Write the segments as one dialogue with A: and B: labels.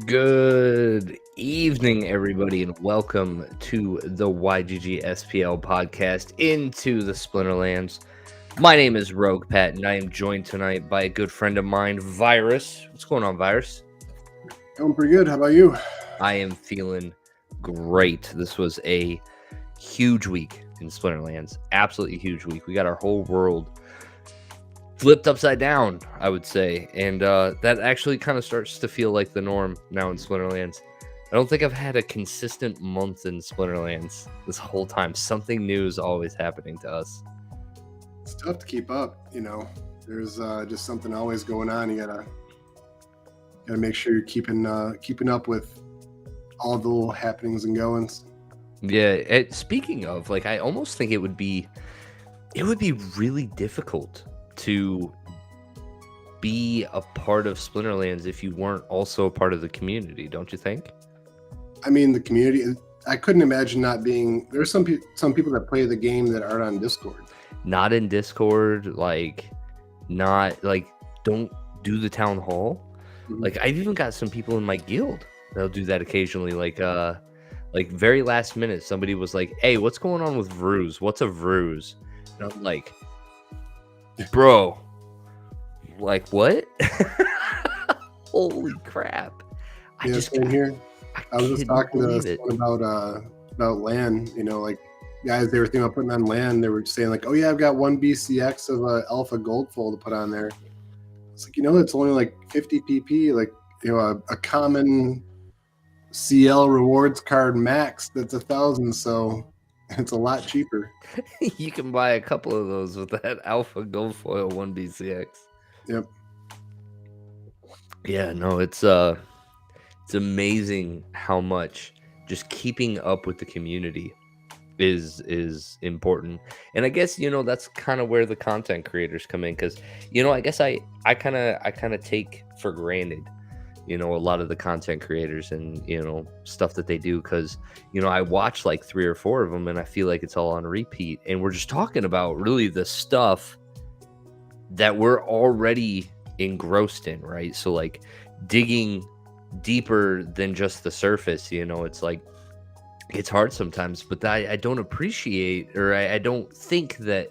A: Good evening, everybody, and welcome to the YGG SPL podcast into the Splinterlands. My name is RoguePatton. I am joined tonight by a good friend of mine, Virus. What's going on, Virus?
B: Doing pretty good. How about you?
A: I am feeling great. This was a huge week in Splinterlands. Absolutely huge week. We got our whole world flipped upside down, I would say, and that actually kind of starts to feel like the norm now in Splinterlands. I don't think I've had a consistent month in Splinterlands this whole time. Something new is always happening to us.
B: It's tough to keep up. There's just something always going on. You gotta make sure you're keeping up with all the little happenings and goings.
A: Yeah. Speaking of, I almost think it would be really difficult to be a part of Splinterlands if you weren't also a part of the community, don't you think?
B: I mean, the community, I couldn't imagine not being. There's some people that play the game that aren't on Discord.
A: Not in Discord, don't do the town hall.
B: Mm-hmm.
A: I've even got some people in my guild that'll do that occasionally. Very last minute, somebody was like, "Hey, what's going on with Viru5? What's a Viru5?" And I'm like, bro, what? Holy crap!
B: I was just talking to someone about LAN. Guys, they were thinking about putting on LAN. They were saying "Oh yeah, I've got 1 BCX of Alpha Gold Foil to put on there." It's it's only 50 PP. A common CL rewards card max that's 1,000. So it's a lot cheaper.
A: You can buy a couple of those with that Alpha Gold Foil 1 BCX.
B: Yep.
A: Yeah, no, it's amazing how much just keeping up with the community is important. And I guess that's kind of where the content creators come in, because I guess I kind of take for granted a lot of the content creators and stuff that they do, because I watch 3 or 4 of them and I feel like it's all on repeat, and we're just talking about really the stuff that we're already engrossed in, right? So digging deeper than just the surface, it's hard sometimes, but I don't appreciate, or I don't think that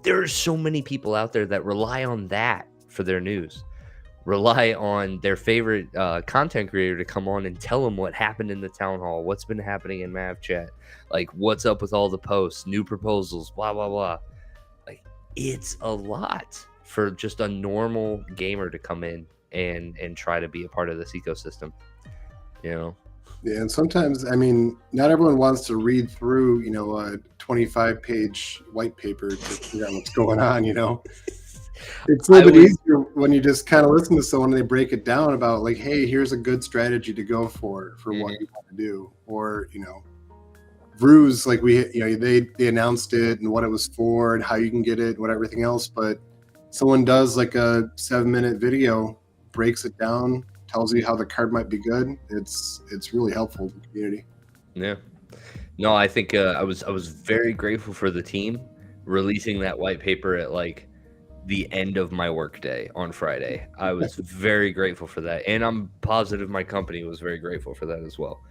A: there are so many people out there that rely on that for their news. Rely on their favorite content creator to come on and tell them what happened in the town hall, what's been happening in Mav chat, what's up with all the posts, new proposals, blah blah blah. It's a lot for just a normal gamer to come in and try to be a part of this ecosystem. Yeah,
B: and sometimes, not everyone wants to read through a 25-page white paper to figure out what's going on. It's a little bit easier when you just kind of listen to someone and they break it down about hey, here's a good strategy to go for what you want to do. Or Viru5, they announced it and what it was for and how you can get it and what everything else, but someone does a 7-minute video, breaks it down, tells you how the card might be good. It's really helpful to the community.
A: Yeah. No, I think I was very grateful for the team releasing that white paper at the end of my workday on Friday. I was very grateful for that, and I'm positive my company was very grateful for that as well.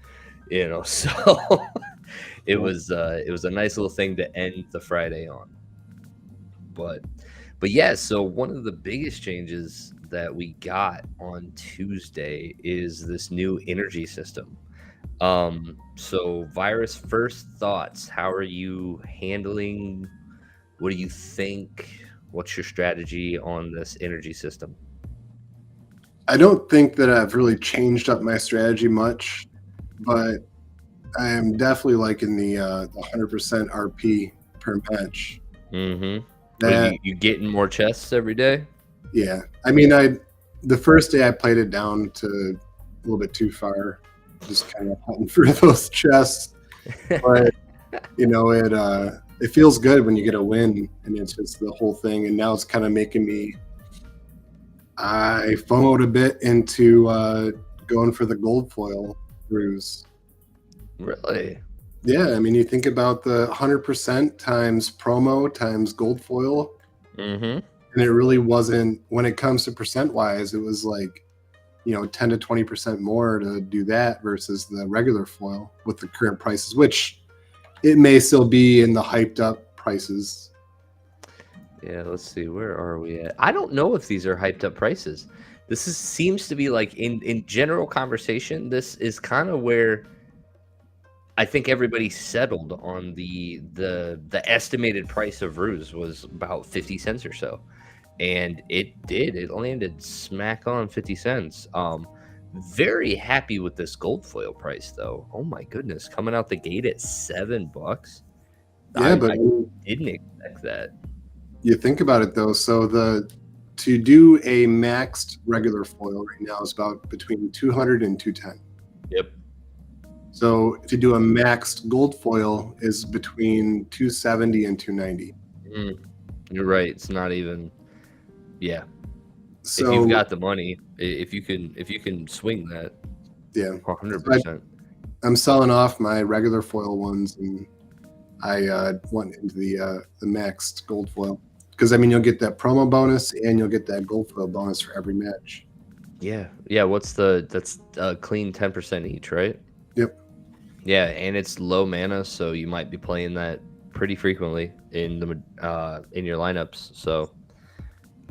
A: So it was a nice little thing to end the Friday on. But yeah, so one of the biggest changes that we got on Tuesday is this new energy system. So Virus, first thoughts, how are you handling? What do you think? What's your strategy on this energy system?
B: I don't think that I've really changed up my strategy much, but I am definitely liking the 100% RP per match.
A: Mm-hmm. You getting more chests every day?
B: Yeah. The first day I played it down to a little bit too far, just kind of hunting for those chests. But, it feels good when you get a win, and it's just the whole thing. And now it's kind of making me, I FOMO'd a bit into going for the gold foil Viru5.
A: Really?
B: Yeah, you think about the 100% times promo times gold foil,
A: mm-hmm.
B: and it really wasn't, when it comes to percent wise, it was 10 to 20% more to do that versus the regular foil with the current prices, which it may still be in the hyped up prices.
A: Yeah, let's see. Where are we at? I don't know if these are hyped up prices. Seems to be like in general conversation, this is kind of where I think everybody settled on the estimated price of Ruse was about 50 cents or so. And it landed smack on 50 cents. Very happy with this gold foil price though. Oh my goodness, coming out the gate at $7.
B: Yeah, but
A: I didn't expect that.
B: You think about it though, so to do a maxed regular foil right now is about between 200 and 210.
A: Yep.
B: So to do a maxed gold foil is between 270 and 290.
A: You're right. It's not even. Yeah.
B: So
A: if you've got the money, if you can swing that.
B: Yeah.
A: 100%.
B: I'm selling off my regular foil ones, and I went into the maxed gold foil because you'll get that promo bonus and you'll get that gold foil bonus for every match.
A: Yeah. That's clean 10% each, right?
B: Yep.
A: Yeah, and it's low mana, so you might be playing that pretty frequently in your lineups. So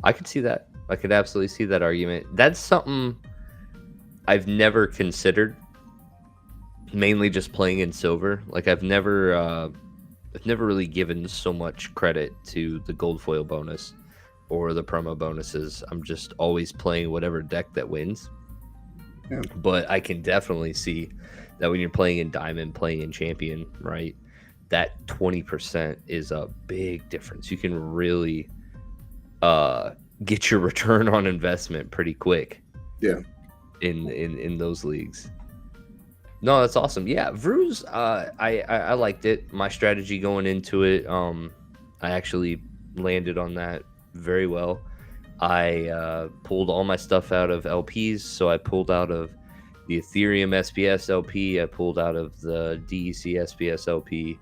A: I could see that. I could absolutely see that argument. That's something I've never considered. Mainly just playing in silver. Like I've never really given so much credit to the gold foil bonus or the promo bonuses. I'm just always playing whatever deck that wins.
B: Yeah.
A: But I can definitely see that when you're playing in Diamond, playing in Champion, right, that 20% is a big difference. You can really get your return on investment pretty quick.
B: Yeah.
A: In those leagues. No, that's awesome. Yeah, Viru5, I liked it. My strategy going into it, I actually landed on that very well. I pulled all my stuff out of LPs, so I pulled out of the Ethereum SPS LP, I pulled out of the DEC SPS LP,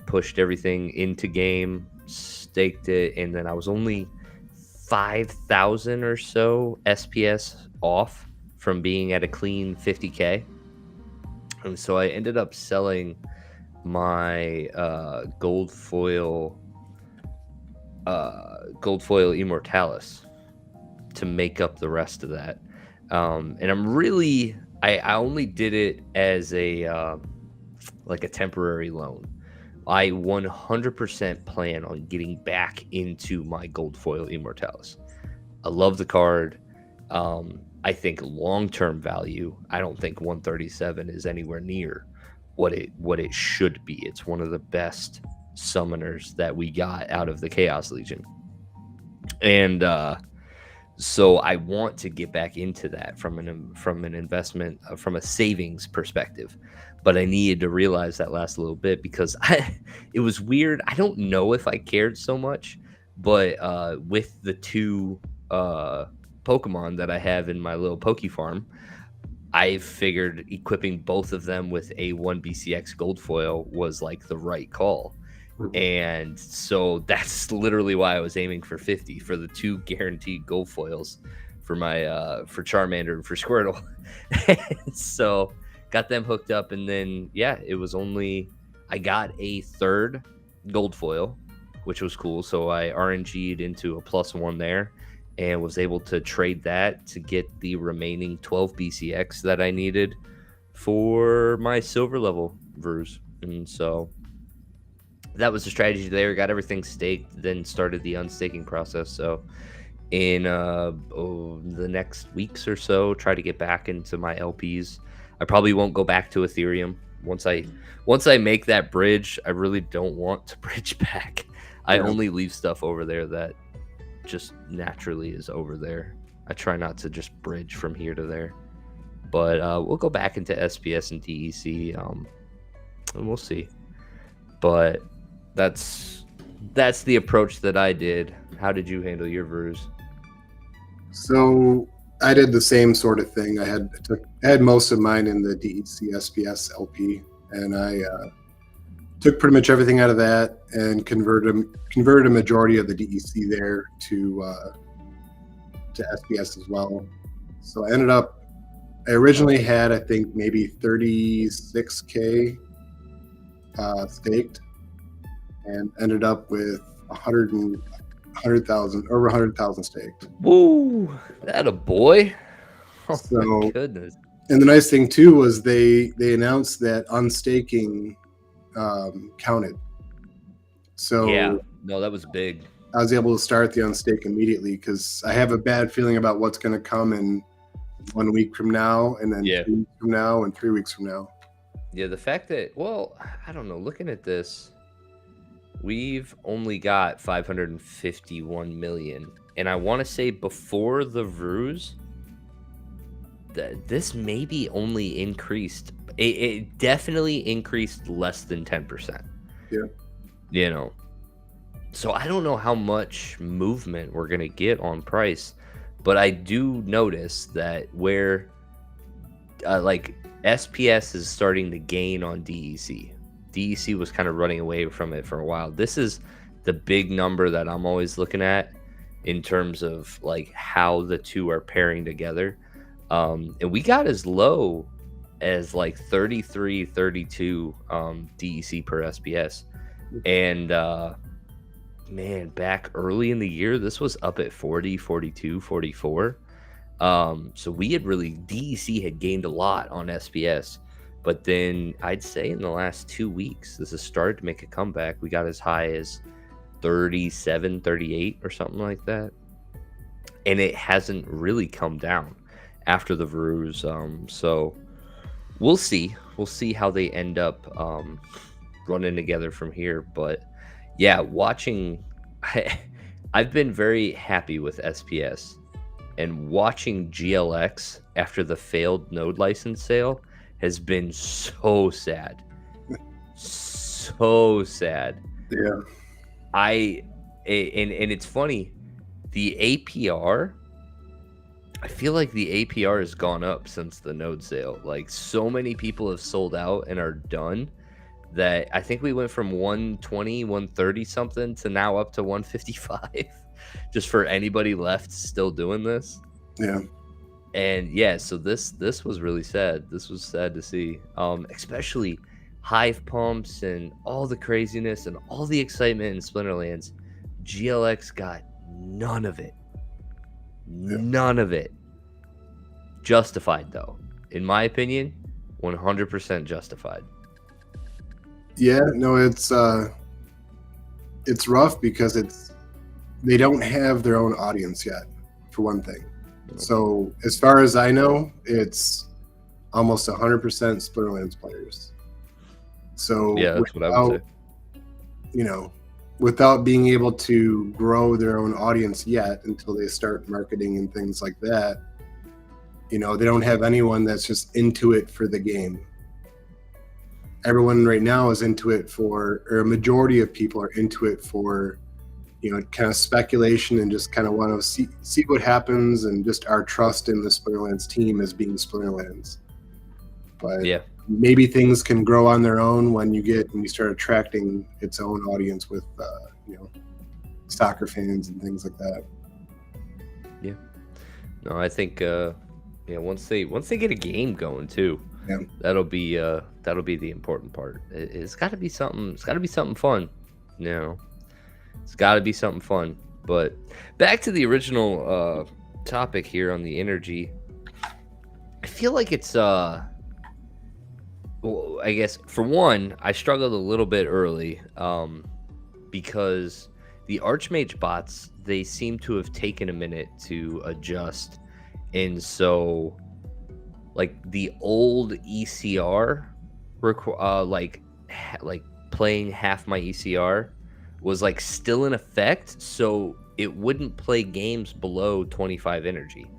A: pushed everything into game, staked it, and then I was only 5,000 or so SPS off from being at a clean 50K. And so I ended up selling my gold foil Immortalis to make up the rest of that. And I'm really, I only did it as a like a temporary loan. I 100% plan on getting back into my gold foil Immortalis. I love the card. I think long-term value, I don't think 137 is anywhere near what it should be. It's one of the best summoners that we got out of the Chaos Legion. And so I want to get back into that from an investment, from a savings perspective. But I needed to realize that last little bit because it was weird. I don't know if I cared so much, but with the two Pokemon that I have in my little Poke Farm, I figured equipping both of them with a 1BCX gold foil was like the right call. And so that's literally why I was aiming for 50 for the two guaranteed gold foils for my for Charmander and for Squirtle. So got them hooked up, and then it was only I got a third gold foil, which was cool. So I RNG'd into a +1 there and was able to trade that to get the remaining 12 BCX that I needed for my silver level Viru5. And so that was the strategy there. Got everything staked, then started the unstaking process. So in the next weeks or so, try to get back into my LPs. I probably won't go back to Ethereum. Once I make that bridge, I really don't want to bridge back. I only leave stuff over there that just naturally is over there. I try not to just bridge from here to there. But we'll go back into SPS and DEC, and we'll see. But that's the approach that I did. How did you handle your Viru5?
B: So I did the same sort of thing. I had most of mine in the DEC SPS LP, and I took pretty much everything out of that and converted a majority of the DEC there to SPS as well. So I originally had, I think, maybe 36K staked, and ended up with 100,000, over 100,000 staked.
A: Woo! That a boy. Oh
B: So,
A: my goodness.
B: And the nice thing too was they announced that unstaking counted. So
A: yeah, no, that was big.
B: I was able to start the unstake immediately because I have a bad feeling about what's going to come in 1 week from now, and then 2 weeks from now, and 3 weeks from now.
A: Yeah, the fact that, well, I don't know, looking at this, we've only got 551 million. And I want to say before the Viru5, this maybe only increased. It definitely increased less than 10%.
B: Yeah.
A: You know, so I don't know how much movement we're going to get on price, but I do notice that where like SPS is starting to gain on DEC. DEC was kind of running away from it for a while. This is the big number that I'm always looking at in terms of like how the two are pairing together. And we got as low as like 33, 32 DEC per SPS. And man, back early in the year, this was up at 40, 42, 44. So we had really, DEC had gained a lot on SPS. But then I'd say in the last 2 weeks, this has started to make a comeback. We got as high as 37, 38 or something like that. And it hasn't really come down after the Viru5. So we'll see. We'll see how they end up running together from here. But yeah, watching, I've been very happy with SPS. And watching GLX after the failed node license sale has been so sad. So sad.
B: Yeah.
A: And it's funny, the APR, I feel like the APR has gone up since the node sale. Like, so many people have sold out and are done that I think we went from 120, 130 something to now up to 155 just for anybody left still doing this.
B: Yeah.
A: And yeah, so this was really sad. This was sad to see, especially hive pumps and all the craziness and all the excitement in Splinterlands. GLX got none of it.
B: Yeah.
A: None of it. Justified, though. In my opinion, 100% justified.
B: Yeah, no, it's rough because they don't have their own audience yet, for one thing. So as far as I know, it's almost 100% Splinterlands players. So
A: yeah, that's what I would say.
B: You know, without being able to grow their own audience yet until they start marketing and things like that, you know, they don't have anyone that's just into it for the game. Everyone right now is into it or a majority of people are into it for, you know, kind of speculation and just kind of want to see what happens, and just our trust in the Splinterlands team as being Splinterlands. But yeah, maybe things can grow on their own when you start attracting its own audience with, you know, soccer fans and things like that. Yeah.
A: No, I think, yeah, once they get a game going too,
B: yeah,
A: that'll be the important part. It's got to be something. It's got to be something fun, you know. It's got to be something fun. But back to the original topic here on the energy. I feel like it's well, I guess for one, I struggled a little bit early because the Archmage bots, they seem to have taken a minute to adjust, and so like the old ECR like playing half my ECR was like still in effect, so it wouldn't play games below 25 energy.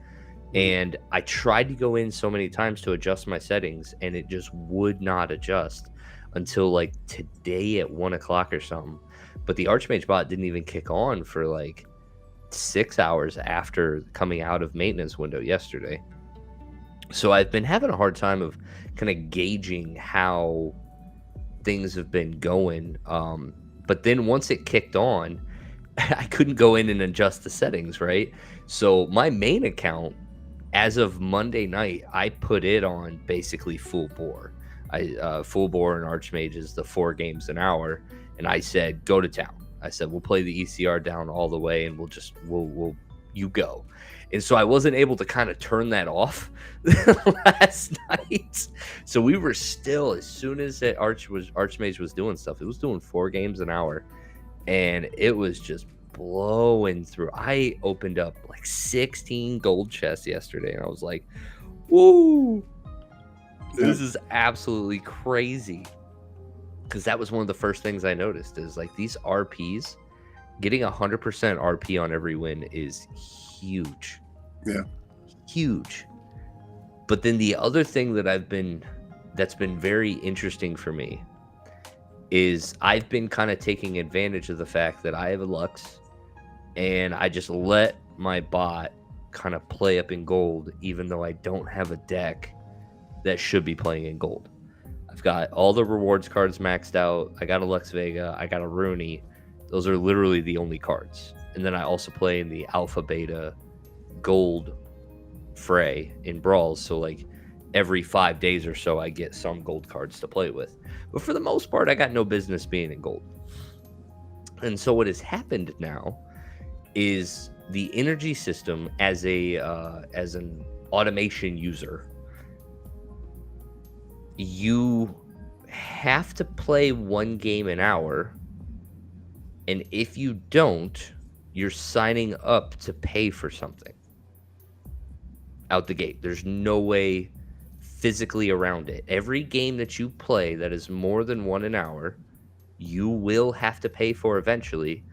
A: And I tried to go in so many times to adjust my settings, and it just would not adjust until like today at 1 o'clock or something. But the Archmage bot didn't even kick on for like 6 hours after coming out of maintenance window yesterday. So I've been having a hard time of kind of gauging how things have been going. But then once it kicked on, I couldn't go in and adjust the settings, right? So my main account as of Monday night, I put it on basically full bore. Full bore and Archmage is the 4 games an hour, and I said go to town. I said we'll play the ECR down all the way, and we'll you go. And so I wasn't able to kind of turn that off last night. So we were still, as soon as Archmage was doing stuff, it was doing 4 games an hour, and it was just blowing through. I opened up like 16 gold chests yesterday, and I was like, woo, this is absolutely crazy. Because that was one of the first things I noticed is like these RPs, getting 100% RP on every win is huge.
B: Yeah.
A: Huge. But then the other thing that's been very interesting for me is I've been kind of taking advantage of the fact that I have a Lux, and I just let my bot kind of play up in gold, even though I don't have a deck that should be playing in gold. I've got all the rewards cards maxed out. I got a Lux Vega. I got a Rooney. Those are literally the only cards. And then I also play in the Alpha Beta gold fray in Brawls. So like every 5 days or so, I get some gold cards to play with. But for the most part, I got no business being in gold. And so what has happened now is the energy system as an automation user, you have to play 1 game an hour, and if you don't, you're signing up to pay for something out the gate. There's no way physically around it. Every game that you play that is more than 1 an hour, you will have to pay for eventually,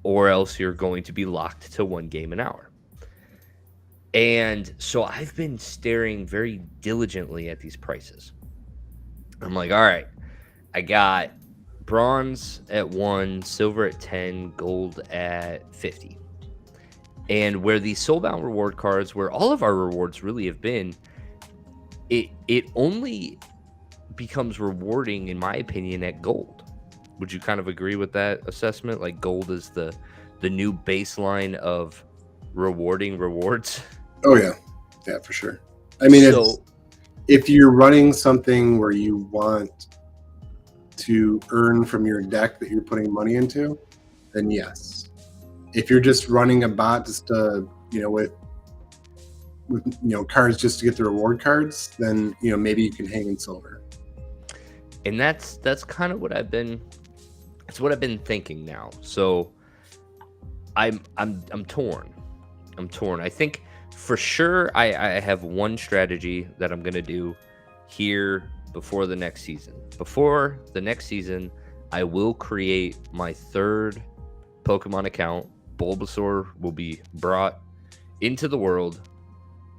A: or else you're going to be locked to 1 game an hour. And so I've been staring very diligently at these prices. I'm like, all right, I got bronze at 1, silver at 10, gold at 50. And where these soulbound reward cards, where all of our rewards really have been, it only becomes rewarding, in my opinion, at gold. Would you kind of agree with that assessment? Like gold is the new baseline of rewarding rewards?
B: Oh yeah, yeah, for sure. I mean, so, if you're running something where you want to earn from your deck that you're putting money into, then yes. If you're just running a bot just to, with cards just to get the reward cards, then maybe you can hang in silver.
A: And that's kind of what I've been thinking now. So I'm torn. I think for sure I have one strategy that I'm gonna do here before the next season. Before the next season, I will create my 3rd Pokemon account. Bulbasaur will be brought into the world,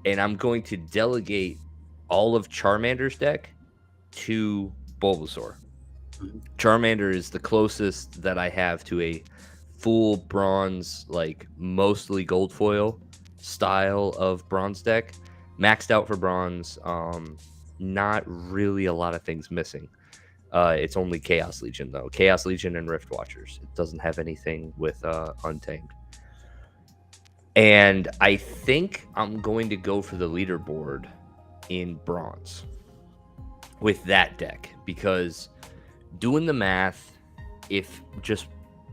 A: and I'm going to delegate all of Charmander's deck to Bulbasaur. Charmander is the closest that I have to a full bronze, like mostly gold foil style of bronze deck. Maxed out for bronze. Not really a lot of things missing. It's only Chaos Legion though. Chaos Legion and Rift Watchers. It doesn't have anything with Untamed. And I think I'm going to go for the leaderboard in bronze with that deck, because doing the math, if just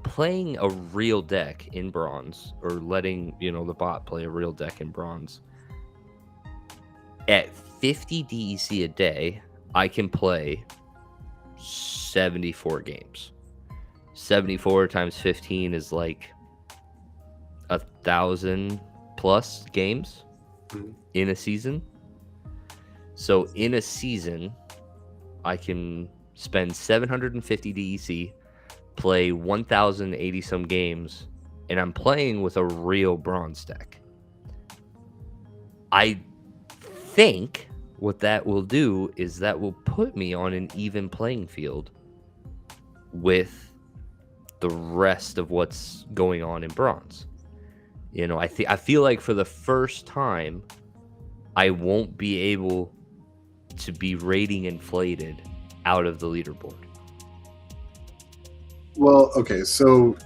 A: playing a real deck in bronze, or letting the bot play a real deck in bronze, at 50 DEC a day, I can play 74 games. 74 times 15 is like 1,000 plus games in a season. So in a season, I can spend 750 DEC, play 1,080 some games, and I'm playing with a real bronze deck. I think what that will do is that will put me on an even playing field with the rest of what's going on in bronze. I feel like for the first time, I won't be able to be rating inflated out of the leaderboard.
B: Well, okay, so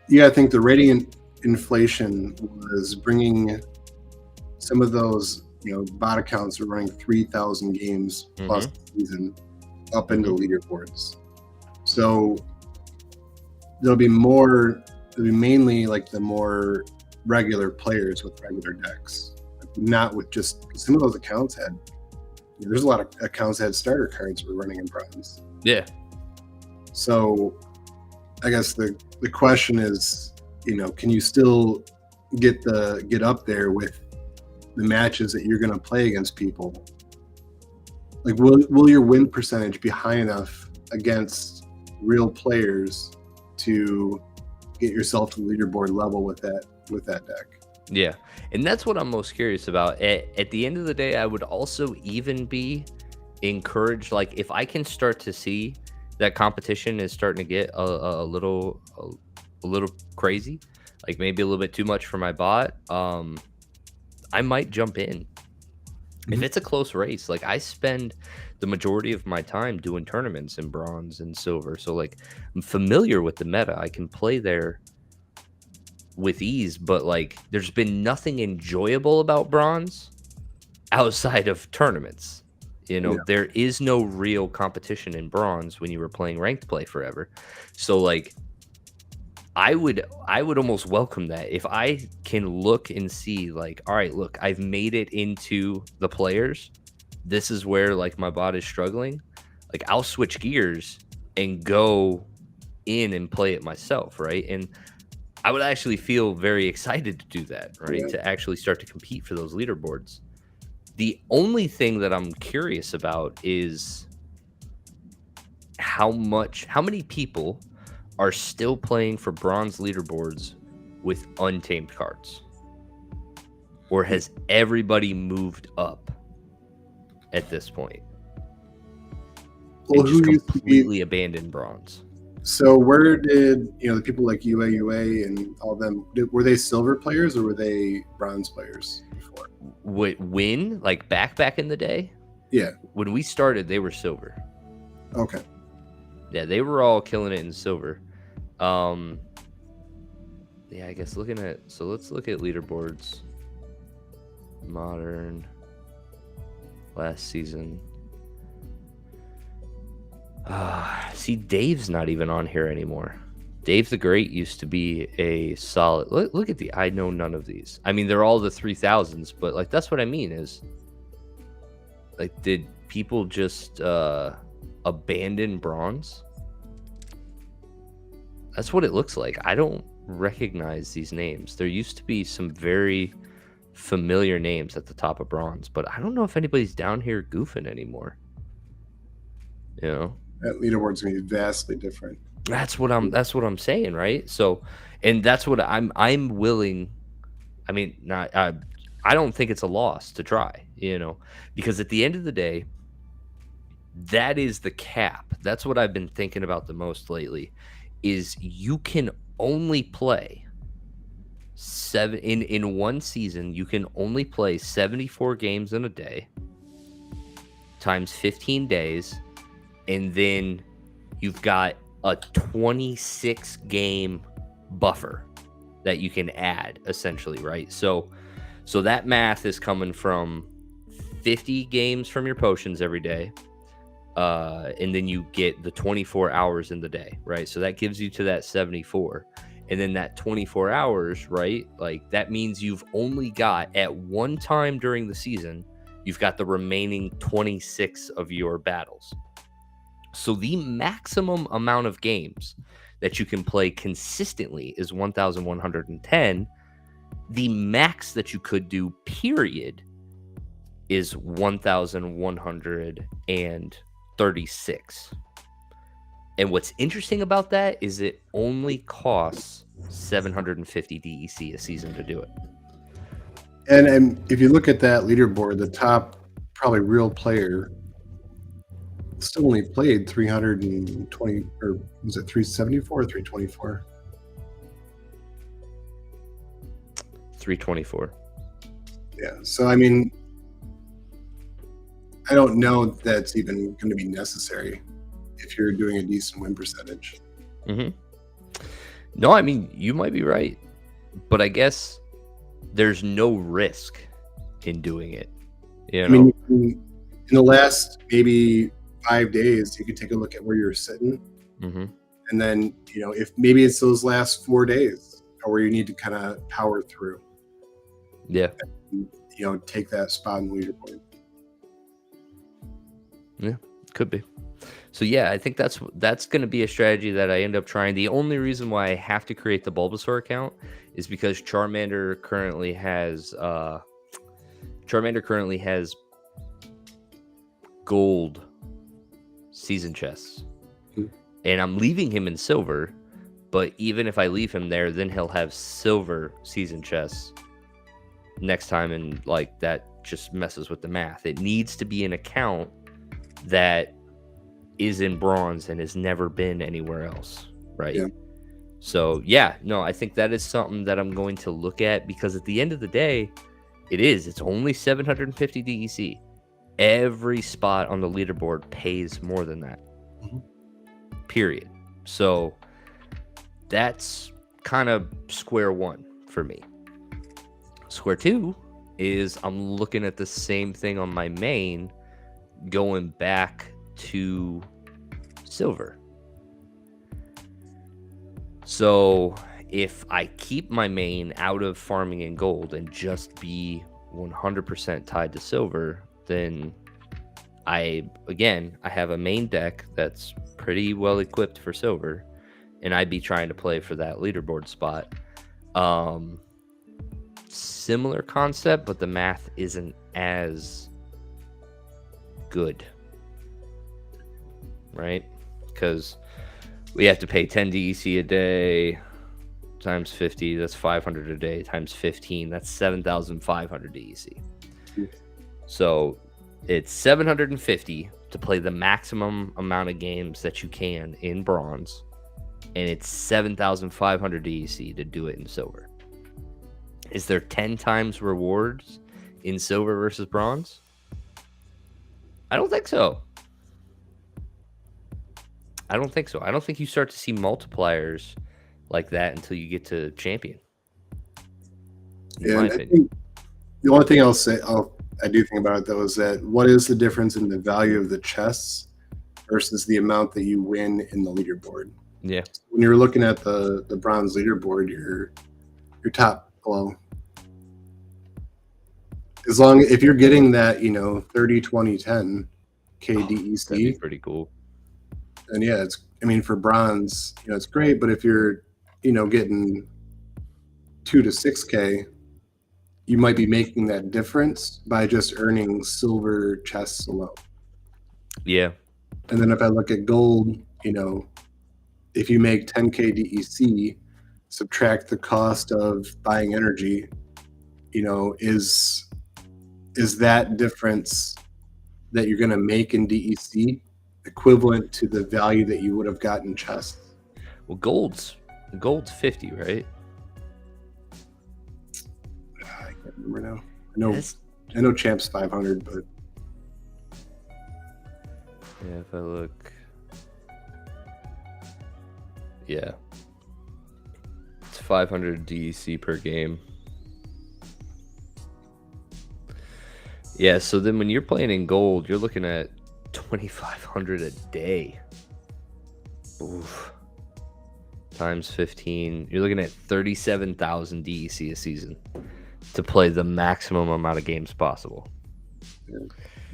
B: yeah, I think the rating inflation was bringing some of those, bot accounts are running 3,000 games plus the season up into leaderboards. So there'll be mainly like the more regular players with regular decks, not with just some of those accounts had. There's a lot of accounts that had starter cards that were running in bronze.
A: Yeah.
B: So I guess the question is, can you still get up there with the matches that you're going to play against people? Like, will your win percentage be high enough against real players to get yourself to leaderboard level with that deck?
A: Yeah, and that's what I'm most curious about. At the end of the day, I would also even be encouraged, like if I can start to see that competition is starting to get a little crazy, like maybe a little bit too much for my bot, I might jump in. If it's a close race, like I spend the majority of my time doing tournaments in bronze and silver, so like I'm familiar with the meta. I can play there with ease, but like there's been nothing enjoyable about bronze outside of tournaments. There is no real competition in bronze when you were playing ranked play forever. So like I would almost welcome that if I can look and see like, all right, look, I've made it into the players. This is where like my bot is struggling. Like I'll switch gears and go in and play it myself, right? And I would actually feel very excited to do that, right?
B: Yeah.
A: To actually start to compete for those leaderboards. The only thing that I'm curious about is how many people are still playing for bronze leaderboards with untamed cards? Or has everybody moved up at this point?
B: Well,
A: and just completely abandoned bronze?
B: So where did the people like UA and all them, were they silver players or were they bronze players before?
A: When like back in the day?
B: Yeah.
A: When we started, they were silver.
B: Okay.
A: Yeah, they were all killing it in silver. Yeah, I guess let's look at leaderboards. Modern last season. See, Dave's not even on here anymore. Dave the Great used to be a solid. Look at I know none of these. I mean, they're all the 3000s, but like that's what I mean is like, did people just abandon bronze? That's what it looks like. I don't recognize these names. There used to be some very familiar names at the top of bronze, but I don't know if anybody's down here goofing anymore.
B: That leaderboard's gonna be vastly different.
A: That's what I'm saying, right? So, and that's what I'm willing. I mean, I don't think it's a loss to try, because at the end of the day, that is the cap. That's what I've been thinking about the most lately. Is you can only play in one season. You can only play 74 games in a day times 15 days, and then you've got a 26 game buffer that you can add, essentially, right? So that math is coming from 50 games from your potions every day. And then you get the 24 hours in the day, right? So that gives you to that 74. And then that 24 hours, right? Like that means you've only got at one time during the season, you've got the remaining 26 of your battles. So the maximum amount of games that you can play consistently is 1,110. The max that you could do, period, is 1,136. And what's interesting about that is it only costs 750 DEC a season to do it.
B: And if you look at that leaderboard, the top probably real player still only played 320, or was it 374 or 324?
A: 324.
B: Yeah. So I mean, I don't know if that's even going to be necessary if you're doing a decent win percentage.
A: Mm-hmm. No, I mean, you might be right, but I guess there's no risk in doing it.
B: I mean, in the last maybe 5 days, you could take a look at where you're sitting.
A: Mm-hmm.
B: And then, if maybe it's those last 4 days where you need to kind of power through.
A: Yeah.
B: And, take that spot in the leaderboard.
A: Yeah, could be. So yeah, I think that's going to be a strategy that I end up trying. The only reason why I have to create the Bulbasaur account is because Charmander currently has gold season chests. And I'm leaving him in silver, but even if I leave him there, then he'll have silver season chests next time, and like that just messes with the math. It needs to be an account that is in bronze and has never been anywhere else, right?
B: Yeah.
A: So yeah, no, I think that is something that I'm going to look at, because at the end of the day, it's only 750 DEC. Every spot on the leaderboard pays more than that.
B: Mm-hmm.
A: Period. So that's kind of square one for me. Square two is I'm looking at the same thing on my main, going back to silver. So if I keep my main out of farming and gold and just be 100% tied to silver, then I have a main deck that's pretty well equipped for silver, and I'd be trying to play for that leaderboard spot. Similar concept, but the math isn't as good, right? Because we have to pay 10 DEC a day times 50, that's 500 a day, times 15, that's 7,500 DEC. So it's 750 to play the maximum amount of games that you can in bronze, and it's 7,500 DEC to do it in silver. Is there 10 times rewards in silver versus bronze? I don't think so. I don't think you start to see multipliers like that until you get to champion.
B: Yeah, I think the only thing I'll say, I do think about it though, is that what is the difference in the value of the chests versus the amount that you win in the leaderboard?
A: Yeah.
B: When you're looking at the bronze leaderboard, your top below. If you're getting that, 30, 20, 10 KDEC,
A: that'd be pretty cool.
B: And yeah, for bronze, it's great, but if you're, getting 2 to 6K, you might be making that difference by just earning silver chests alone.
A: Yeah.
B: And then if I look at gold, if you make 10K DEC, subtract the cost of buying energy, is that difference that you're going to make in DEC equivalent to the value that you would have gotten chests?
A: Well, gold's 50, right?
B: I can't remember now. I know Champ's 500, but
A: yeah, if I look, yeah, it's 500 DEC per game. Yeah, so then when you're playing in gold, you're looking at 2,500 a day. Oof. Times 15, you're looking at 37,000 DEC a season to play the maximum amount of games possible.
B: Yeah.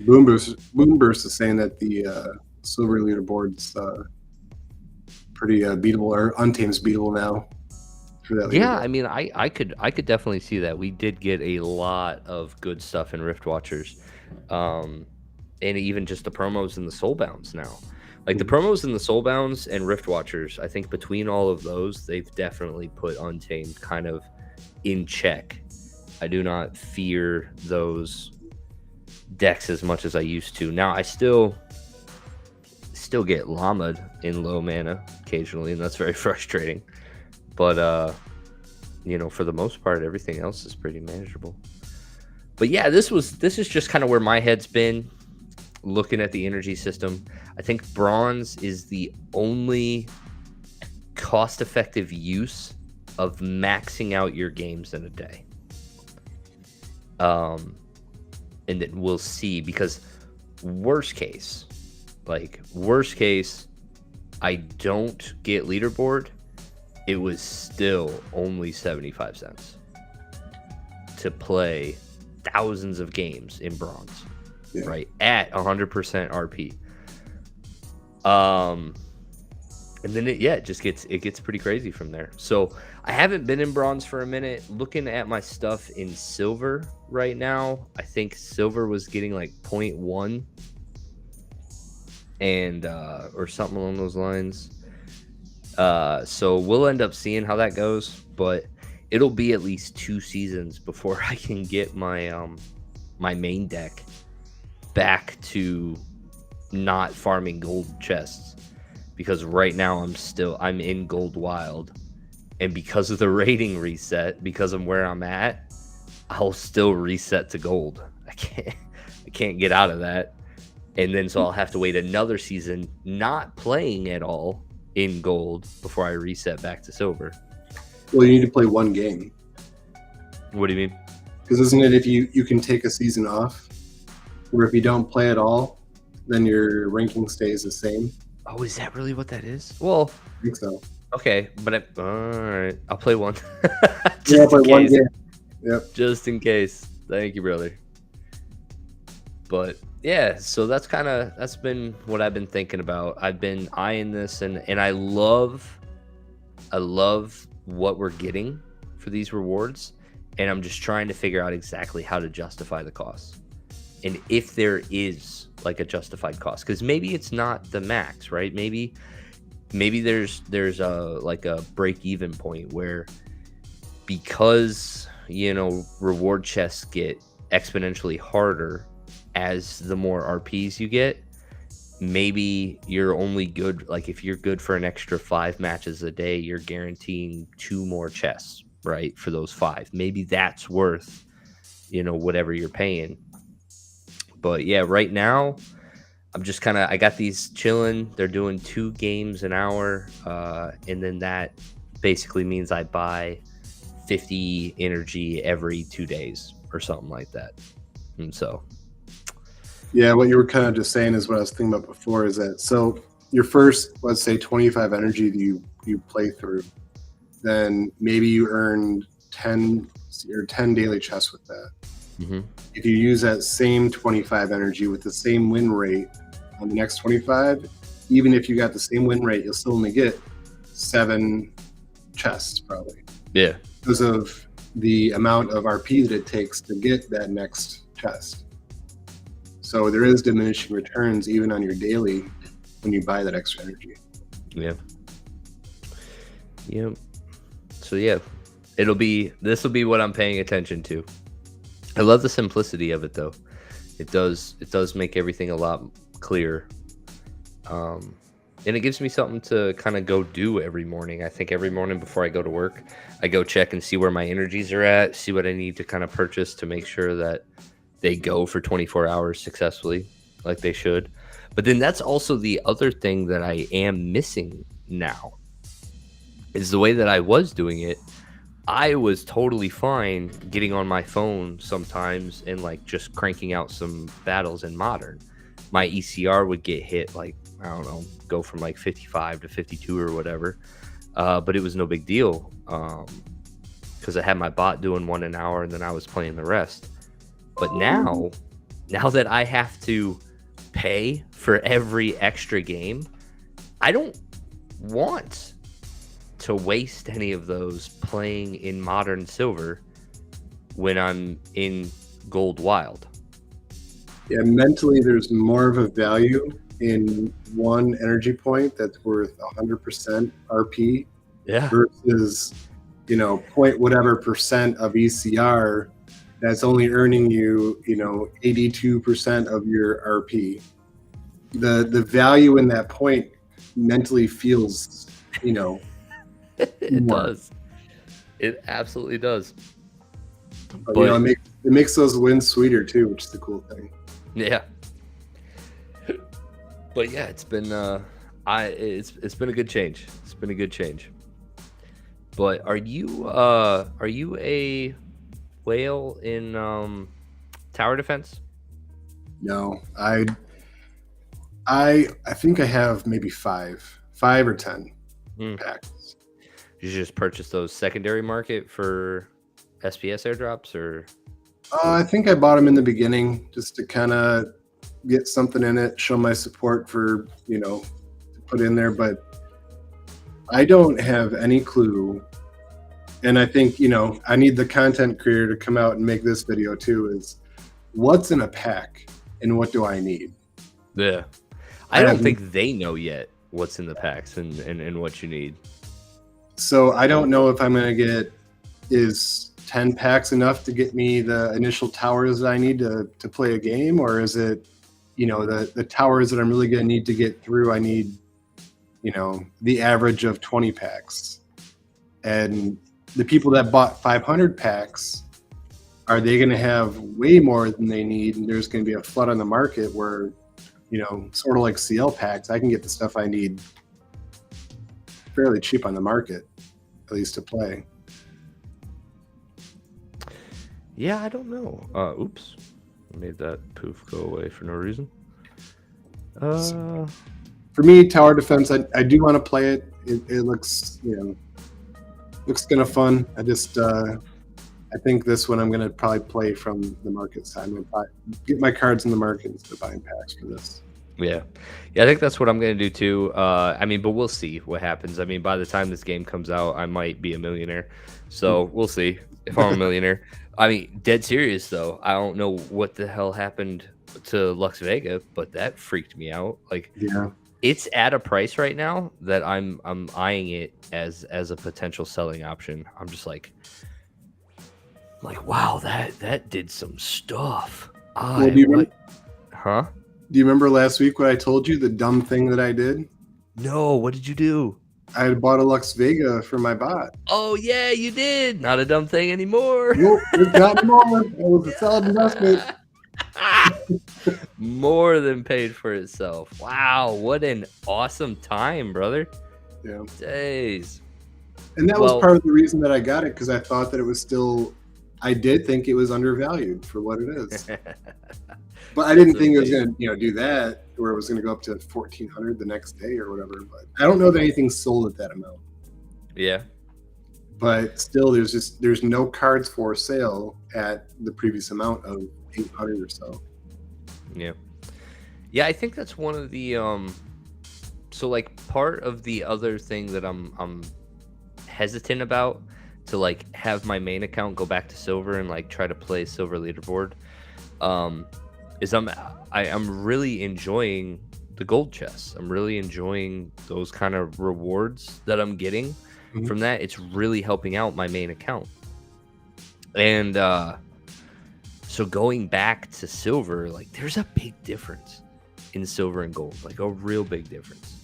B: Boomburst is saying that the silver leaderboard's pretty beatable, or Untamed's beatable now.
A: Yeah, I mean, I could definitely see that. We did get a lot of good stuff in Rift Watchers, and even just the promos and the Soulbounds now. Like the promos and the Soulbounds and Rift Watchers, I think between all of those, they've definitely put Untamed kind of in check. I do not fear those decks as much as I used to. Now I still get llamaed in low mana occasionally, and that's very frustrating. But for the most part, everything else is pretty manageable. But yeah, this is just kind of where my head's been looking at the energy system. I think bronze is the only cost-effective use of maxing out your games in a day. and then we'll see, because worst case, I don't get leaderboard, it was still only 75 cents to play thousands of games in bronze, right? At 100% RP. And then it gets pretty crazy from there. So I haven't been in bronze for a minute. Looking at my stuff in silver right now, I think silver was getting like 0.1 and or something along those lines. So we'll end up seeing how that goes, but it'll be at least 2 seasons before I can get my my main deck back to not farming gold chests, because right now I'm in gold wild, and because of the rating reset, because of where I'm at, I'll still reset to gold. I can't get out of that. And then so I'll have to wait another season not playing at all in gold before I reset back to silver.
B: Well, you need to play one game.
A: What do you mean?
B: Because isn't it if you can take a season off, where if you don't play at all, then your ranking stays the same?
A: Oh, is that really what that is? Well,
B: I think so.
A: Okay, but all right, I'll play one.
B: Yeah, play one game. Yep.
A: Just in case. Thank you, brother. But yeah, so that's been what I've been thinking about. I've been eyeing this, and I love what we're getting for these rewards, and I'm just trying to figure out exactly how to justify the costs, and if there is like a justified cost, because maybe it's not the max, right? Maybe there's a like a break-even point where, because reward chests get exponentially harder as the more RPs you get, maybe you're only good, like if you're good for an extra 5 matches a day, you're guaranteeing 2 more chests, right, for those 5. Maybe that's worth whatever you're paying. But yeah, right now I'm just I got these chilling. They're doing 2 games an hour, and then that basically means I buy 50 energy every 2 days or something like that. And so
B: yeah, what you were kind of just saying is what I was thinking about before, is that so your first, let's say 25 energy that you play through, then maybe you earned 10 daily chests with that. Mm-hmm. If you use that same 25 energy with the same win rate on the next 25, even if you got the same win rate, you'll still only get 7 chests probably.
A: Yeah.
B: Because of the amount of RP that it takes to get that next chest. So there is diminishing returns even on your daily when you buy that extra energy.
A: Yeah. Yep. So yeah, this will be what I'm paying attention to. I love the simplicity of it though. It does make everything a lot clearer. And it gives me something to kind of go do every morning. I think every morning before I go to work, I go check and see where my energies are at, see what I need to kind of purchase to make sure that they go for 24 hours successfully, like they should. But then that's also the other thing that I am missing now, is the way that I was doing it. I was totally fine getting on my phone sometimes and like just cranking out some battles in modern. My ECR would get hit, like, I don't know, go from like 55 to 52 or whatever. But it was no big deal, because I had my bot doing 1 an hour and then I was playing the rest. But now that I have to pay for every extra game, I don't want to waste any of those playing in modern silver when I'm in gold wild.
B: Yeah, mentally there's more of a value in 1 energy point that's worth 100% RP, versus point whatever percent of ECR that's only earning you 82% of your RP. The value in that point mentally feels
A: it does. It absolutely does.
B: But it makes those wins sweeter too, which is the cool thing.
A: Yeah. But yeah, it's been it's been a good change. It's been a good change. But are you a whale in tower defense?
B: No, I think I have maybe five or 10 packs.
A: Did you just purchase those secondary market for SPS airdrops, or?
B: I think I bought them in the beginning just to kind of get something in it, show my support for, to put in there. But I don't have any clue. And I think, I need the content creator to come out and make this video too, is what's in a pack and what do I need?
A: Yeah. I don't think they know yet what's in the packs and what you need.
B: So I don't know if I'm going to get, is 10 packs enough to get me the initial towers that I need to play a game? Or is it, the towers that I'm really going to need to get through, I need, the average of 20 packs. And the people that bought 500 packs, are they going to have way more than they need? And there's going to be a flood on the market where, sort of like CL packs, I can get the stuff I need fairly cheap on the market, at least to play.
A: Yeah, I don't know. Oops. I made that poof go away for no reason.
B: For me, tower defense, I do want to play it. It looks, looks kind of fun. I just, I think this one I'm going to probably play from the market side. I'm going to get my cards in the market instead of buying packs for this.
A: Yeah, I think that's what I'm going to do too. I mean, but we'll see what happens. I mean, by the time this game comes out, I might be a millionaire. So we'll see if I'm a millionaire. I mean, dead serious though. I don't know what the hell happened to Lux Vega, but that freaked me out. Like,
B: yeah,
A: it's at a price right now that I'm eyeing it as a potential selling option. I'm just like, wow, that did some stuff.
B: Well, do you remember,
A: huh?
B: Do you remember last week what I told you, the dumb thing that I did?
A: No, what did you do?
B: I had bought a Lux Vega for my bot.
A: Oh, yeah, you did. Not a dumb thing anymore.
B: Nope, it's not anymore. It was a solid investment.
A: More than paid for itself. Wow, what an awesome time, brother.
B: Yeah.
A: Days.
B: And that was part of the reason that I got it, because I thought that it was still, I did think it was undervalued for what it is. But I didn't think it was going to, do that, where it was going to go up to 1,400 the next day or whatever. But I don't know that anything's sold at that amount.
A: Yeah.
B: But still, there's no cards for sale at the previous amount of 800 or so.
A: Yeah. Yeah, I think that's one of the so like part of the other thing that I'm hesitant about to like have my main account go back to silver and like try to play silver leaderboard is I'm really enjoying the gold chests. I'm really enjoying those kind of rewards that I'm getting from that. It's really helping out my main account. And so going back to silver, like there's a big difference in silver and gold, like a real big difference.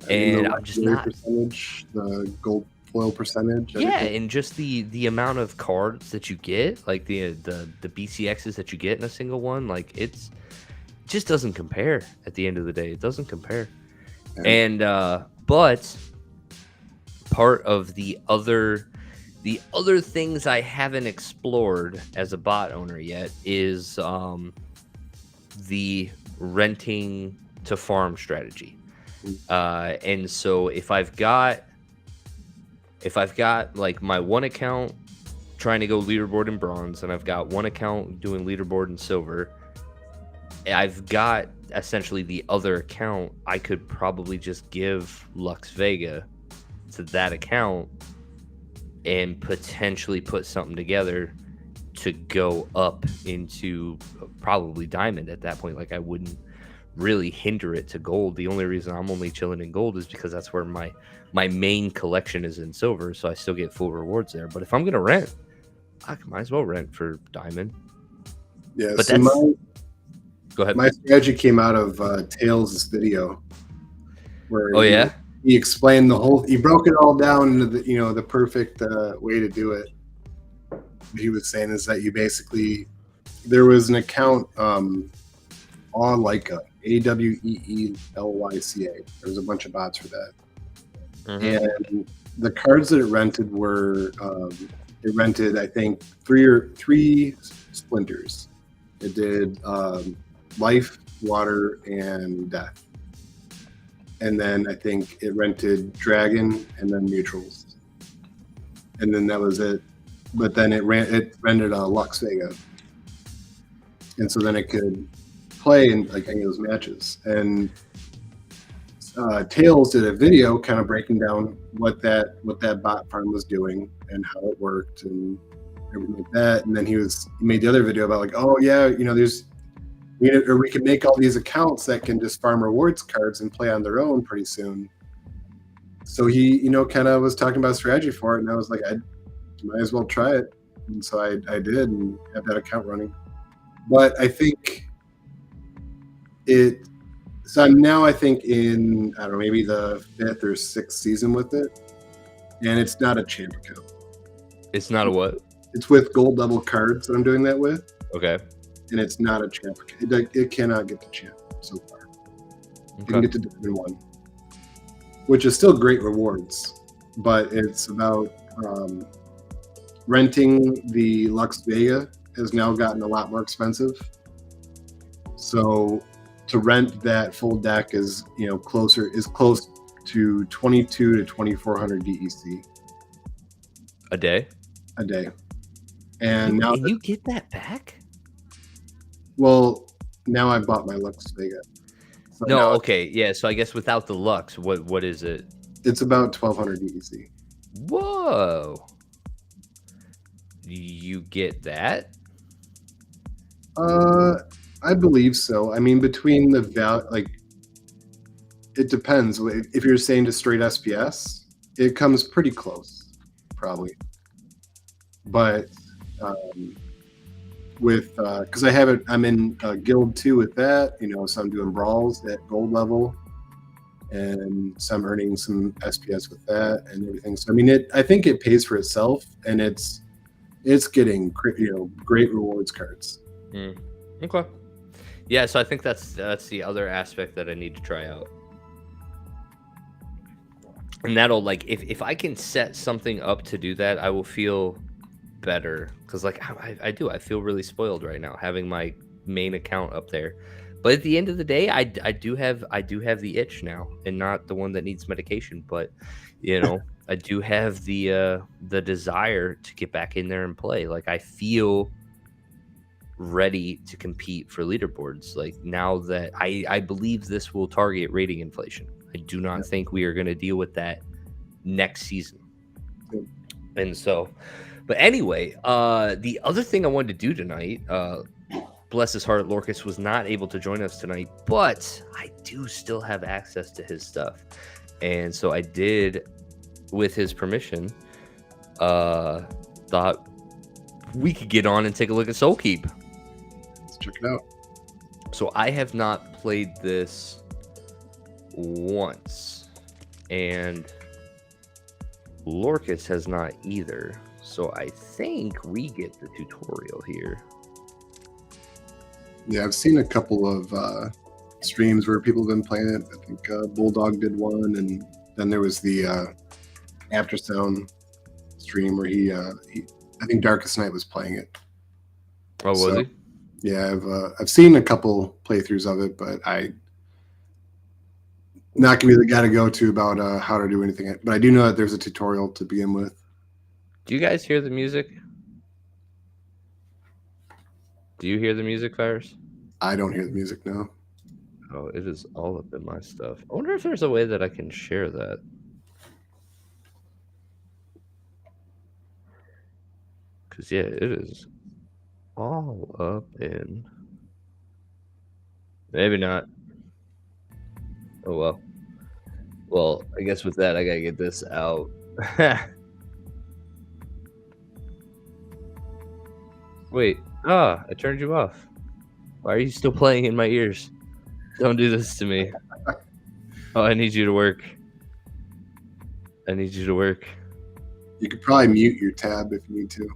A: And I'm just not
B: percentage, the gold foil percentage.
A: Yeah, and just the amount of cards that you get, like the BCXs that you get in a single one, like it just doesn't compare at the end of the day. It doesn't compare. Yeah. And but part of the other things I haven't explored as a bot owner yet is the renting to farm strategy. And so if I've got like my one account trying to go leaderboard in bronze, and I've got one account doing leaderboard in silver, I've got essentially the other account. I could probably just give Lux Vega to that account and potentially put something together to go up into probably diamond at that point. Like I wouldn't really hinder it to gold. The only reason I'm only chilling in gold is because that's where my main collection is in silver, so I still get full rewards there. But if I'm gonna rent, I might as well rent for diamond.
B: Yeah,
A: but
B: so
A: go ahead.
B: My strategy came out of Tails' video, where he explained the whole. He broke it all down into the perfect way to do it. What he was saying is that you basically, there was an account on like a AWEELYCA. There was a bunch of bots for that. And the cards that it rented were it rented, I think, three splinters. It did life, water, and death. And then I think it rented dragon and then neutrals. And then that was it. But then it rented a Lux Vega. And so then it could play in like any of those matches. And Tails did a video kind of breaking down what that bot farm was doing and how it worked and everything like that. And then he made the other video about like, oh yeah, we can make all these accounts that can just farm rewards cards and play on their own pretty soon. So he, kind of was talking about strategy for it, and I was like, I might as well try it. And so I did and have that account running. But I think so now I think in, I don't know, maybe the 5th or 6th season with it, and it's not a champ account.
A: It's not a what?
B: It's with gold level cards that I'm doing that with.
A: Okay.
B: And it's not a champ account. It cannot get to champ so far. Okay. It can get to Diamond 1, which is still great rewards, but it's about renting the Lux Vega has now gotten a lot more expensive. So to rent that full deck is close to 22 to 2400 DEC
A: a day.
B: And now
A: you get that back?
B: Well, now I bought my Lux Vega. So
A: no, okay, yeah. So I guess without the Lux, what is it?
B: It's about 1200 DEC.
A: Whoa! You get that?
B: I believe so. I mean, between the value, like, it depends. If you're saying to straight SPS, it comes pretty close, probably. But with because I have it, I'm in Guild 2 with that. So I'm doing brawls at gold level, and so I'm earning some SPS with that and everything. So I mean, I think it pays for itself, and it's getting great rewards cards.
A: Okay. Yeah, so I think that's the other aspect that I need to try out. And that'll, like, if I can set something up to do that, I will feel better. Because, like, I feel really spoiled right now having my main account up there. But at the end of the day, I do have the itch now, and not the one that needs medication. But, I do have the desire to get back in there and play. Like, I feel ready to compete for leaderboards. Like, now that I believe this will target rating inflation. I do not think we are going to deal with that next season. And so, but anyway, the other thing I wanted to do tonight, bless his heart, Lorcas was not able to join us tonight, but I do still have access to his stuff. And so I did, with his permission, thought we could get on and take a look at Soulkeep.
B: Let's check it out.
A: So I have not played this once, and Lorcas has not either. So I think we get the tutorial here.
B: Yeah, I've seen a couple of streams where people have been playing it. I think Bulldog did one, and then there was the After Sound stream where he I think Darkest Night was playing it.
A: Oh, was he?
B: Yeah, I've seen a couple playthroughs of it, but I'm not gonna be the guy to go to about how to do anything. But I do know that there's a tutorial to begin with.
A: Do you guys hear the music? Do you hear the music, Fires?
B: I don't hear the music now.
A: Oh, it is all up in my stuff. I wonder if there's a way that I can share that. Because, yeah, it is all up in. Maybe not. Oh, well. Well, I guess with that, I got to get this out. Wait. I turned you off. Why are you still playing in my ears? Don't do this to me. Oh, I need you to work. I need you to work.
B: You could probably mute your tab if you need to.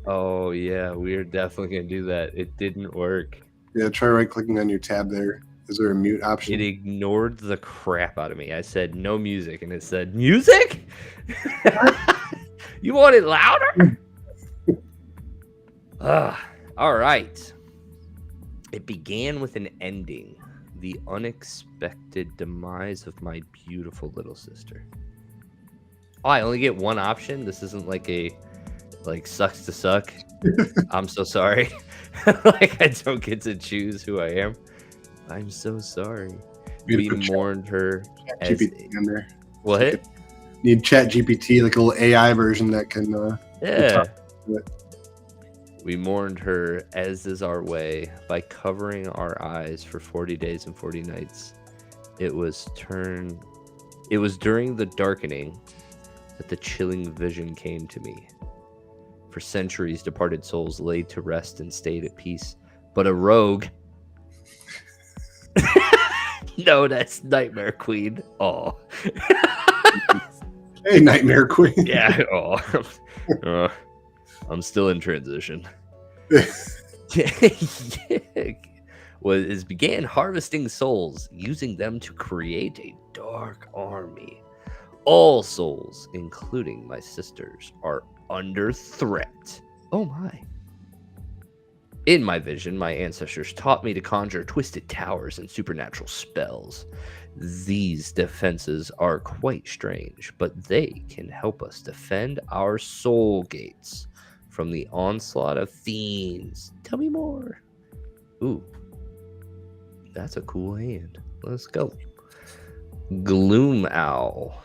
A: Oh, yeah, we're definitely going to do that. It didn't work.
B: Yeah, try right-clicking on your tab there. Is there a mute option?
A: It ignored the crap out of me. I said, no music, and it said, music? You want it louder? All right. It began with an ending. The unexpected demise of my beautiful little sister. Oh, I only get one option? This isn't like a sucks to suck. I'm so sorry. Like I don't get to choose who I am. I'm so sorry. We mourned her as
B: GPT in there.
A: What?
B: So need Chat GPT, like a little AI version that can
A: yeah. We mourned her, as is our way, by covering our eyes for 40 days and 40 nights. It was during the darkening that the chilling vision came to me. For centuries, departed souls laid to rest and stayed at peace. But a rogue... No, that's Nightmare Queen. Oh.
B: Hey, Nightmare Queen.
A: Yeah. Oh. I'm still in transition. Began harvesting souls, using them to create a dark army. All souls, including my sisters, are under threat. Oh my. In my vision, my ancestors taught me to conjure twisted towers and supernatural spells. These defenses are quite strange, but they can help us defend our soul gates from the onslaught of fiends. Tell me more. Ooh. That's a cool hand. Let's go. Gloom Owl.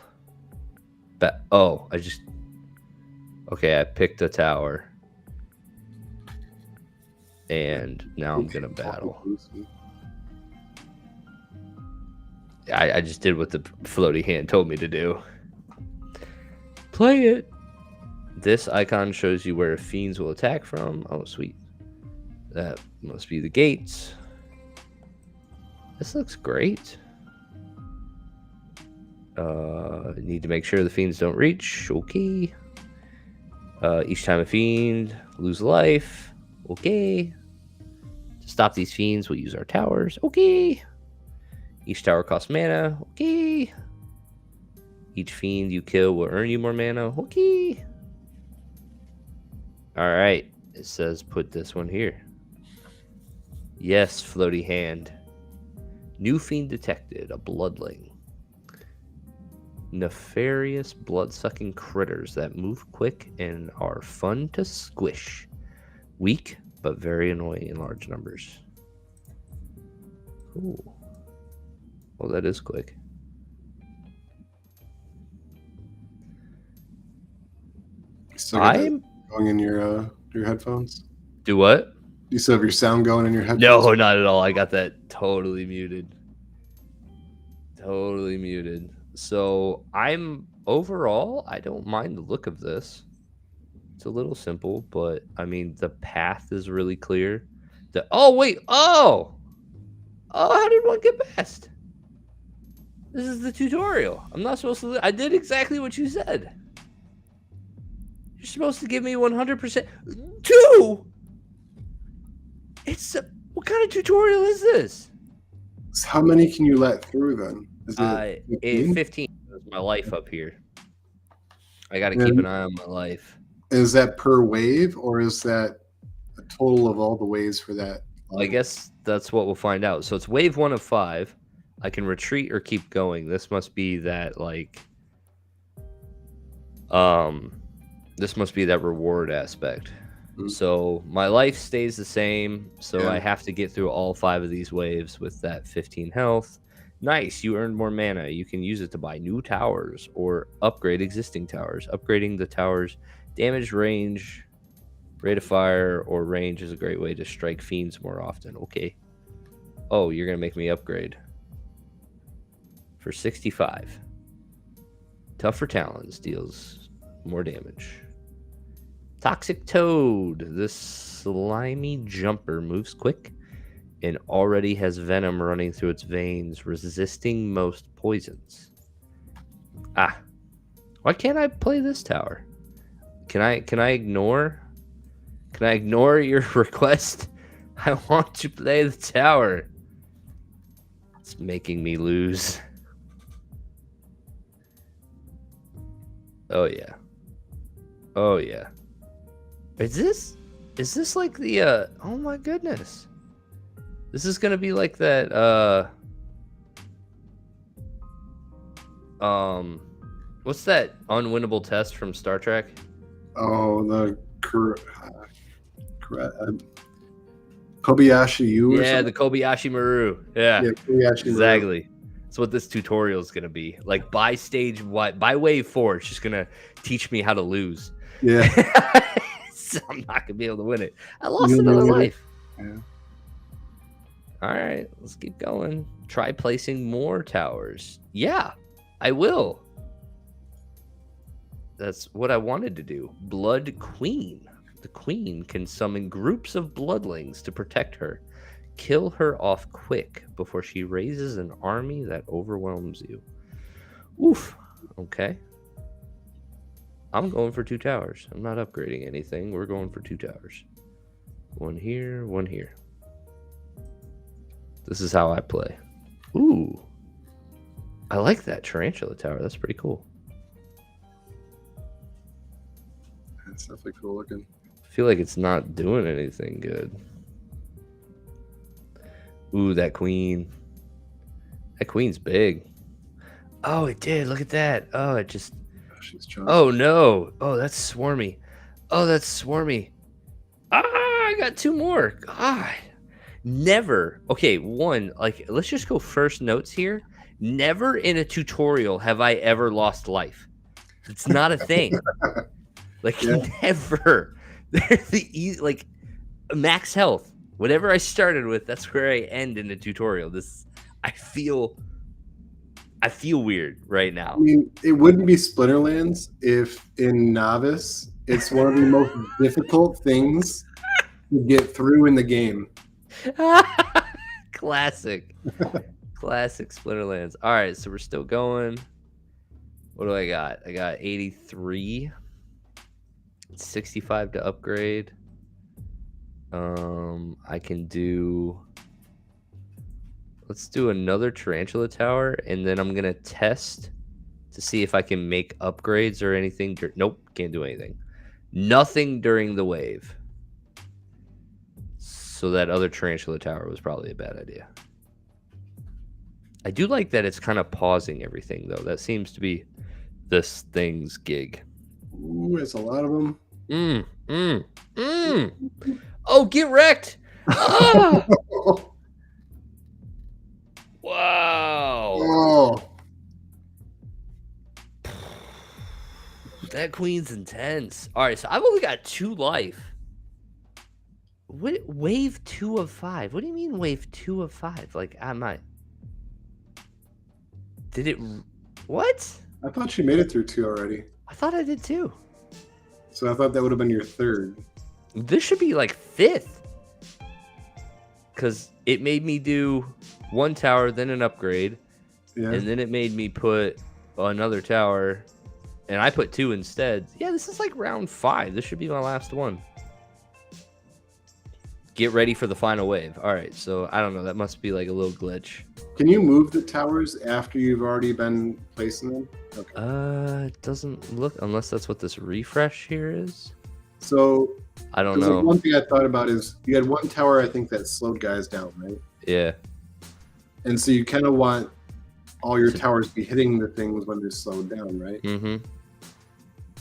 A: Okay, I picked a tower. And now I'm gonna battle. I just did what the floaty hand told me to do. Play it. This icon shows you where fiends will attack from. Oh, sweet. That must be the gates. This looks great. Need to make sure the fiends don't reach. Okay. Each time a fiend lose life. Okay. To stop these fiends, we'll use our towers. Okay. Each tower costs mana. Okay. Each fiend you kill will earn you more mana. Okay. Alright. It says put this one here. Yes, floaty hand. New fiend detected. A bloodling. Nefarious blood-sucking critters that move quick and are fun to squish. Weak, but very annoying in large numbers. Cool. Well, that is quick.
B: I'm going in your headphones.
A: Do what?
B: You still have your sound going in your headphones?
A: No, not at all. I got that totally muted. Totally muted. So overall, I don't mind the look of this. It's a little simple, but I mean, the path is really clear. How did one get past? This is the tutorial. I'm not supposed to. I did exactly what you said. You're supposed to give me 100%. 2. What kind of tutorial is this?
B: So how many can you let through then? Is
A: it 15? That's my life up here. I got to keep an eye on my life.
B: Is that per wave, or is that a total of all the waves for that?
A: I guess that's what we'll find out. So it's wave 1 of 5. I can retreat or keep going. This must be that this must be that reward aspect. Mm-hmm. So my life stays the same. So I have to get through all 5 of these waves with that 15 health. Nice. You earned more mana. You can use it to buy new towers or upgrade existing towers. Upgrading the towers damage, range, rate of fire, or range is a great way to strike fiends more often. Okay. Oh, you're going to make me upgrade. For 65. Tougher Talons deals more damage. Toxic Toad. This slimy jumper moves quick and already has venom running through its veins, resisting most poisons. Why can't I play this tower? Can I ignore? Can I ignore your request? I want to play the tower. It's making me lose. Oh yeah. Oh yeah. Is this like the oh my goodness. This is gonna be like that. What's that unwinnable test from Star Trek?
B: Oh, the Kobayashi U.
A: Yeah, the Kobayashi Maru. Yeah,
B: Kobayashi
A: exactly.
B: Maru.
A: That's what this tutorial is gonna be. Like by wave 4, it's just gonna teach me how to lose.
B: Yeah.
A: So I'm not gonna be able to win it. I lost another life.
B: Yeah.
A: All right, let's keep going. Try placing more towers. Yeah, I will. That's what I wanted to do. Blood Queen. The queen can summon groups of bloodlings to protect her. Kill her off quick before she raises an army that overwhelms you. Oof. Okay. I'm going for 2 towers. I'm not upgrading anything. We're going for 2 towers. 1 here, 1 here. This is how I play. Ooh. I like that tarantula tower. That's pretty cool.
B: That's definitely cool looking.
A: I feel like it's not doing anything good. Ooh, that queen. That queen's big. Oh, it did. Look at that. Oh, it just... Oh, no. Oh, that's swarmy. Oh, that's swarmy. Ah, I got 2 more. God. Never. Okay, one, like, let's just go first notes here. Never in a tutorial have I ever lost life. It's not a thing. Like, never. They're the like, max health. Whatever I started with, that's where I end in a tutorial. I feel weird right now.
B: I mean, it wouldn't be Splinterlands if in Novice, it's one of the most difficult things to get through in the game.
A: Classic Splinterlands. All right, so we're still going. What do I got? I got 83. 65 to upgrade. I can do... Let's do another tarantula tower, and then I'm gonna test to see if I can make upgrades or anything. Nope, can't do anything. Nothing during the wave. So that other tarantula tower was probably a bad idea. I do like that it's kind of pausing everything, though. That seems to be this thing's gig.
B: Ooh, it's a lot of them.
A: Oh, get wrecked! Ah! Wow.
B: Oh.
A: That queen's intense. All right, so I've only got 2 life. What, wave 2 of 5? What do you mean wave 2 of 5? Like, I'm not... Did it... What?
B: I thought she made it through 2 already.
A: I thought I did too.
B: So I thought that would have been your 3rd.
A: This should be like 5th. Because it made me do 1 tower, then an upgrade. Yeah. And then it made me put another tower. And I put 2 instead. Yeah, this is like round 5. This should be my last one. Get ready for the final wave. All right, so I don't know. That must be like a little glitch.
B: Can you move the towers after you've already been placing them?
A: Okay. It doesn't look, unless that's what this refresh here is.
B: So
A: I don't know.
B: One thing I thought about is you had 1 tower, I think, that slowed guys down, right?
A: Yeah.
B: And so you kind of want all your towers to be hitting the things when they're slowed down, right?
A: Mm-hmm.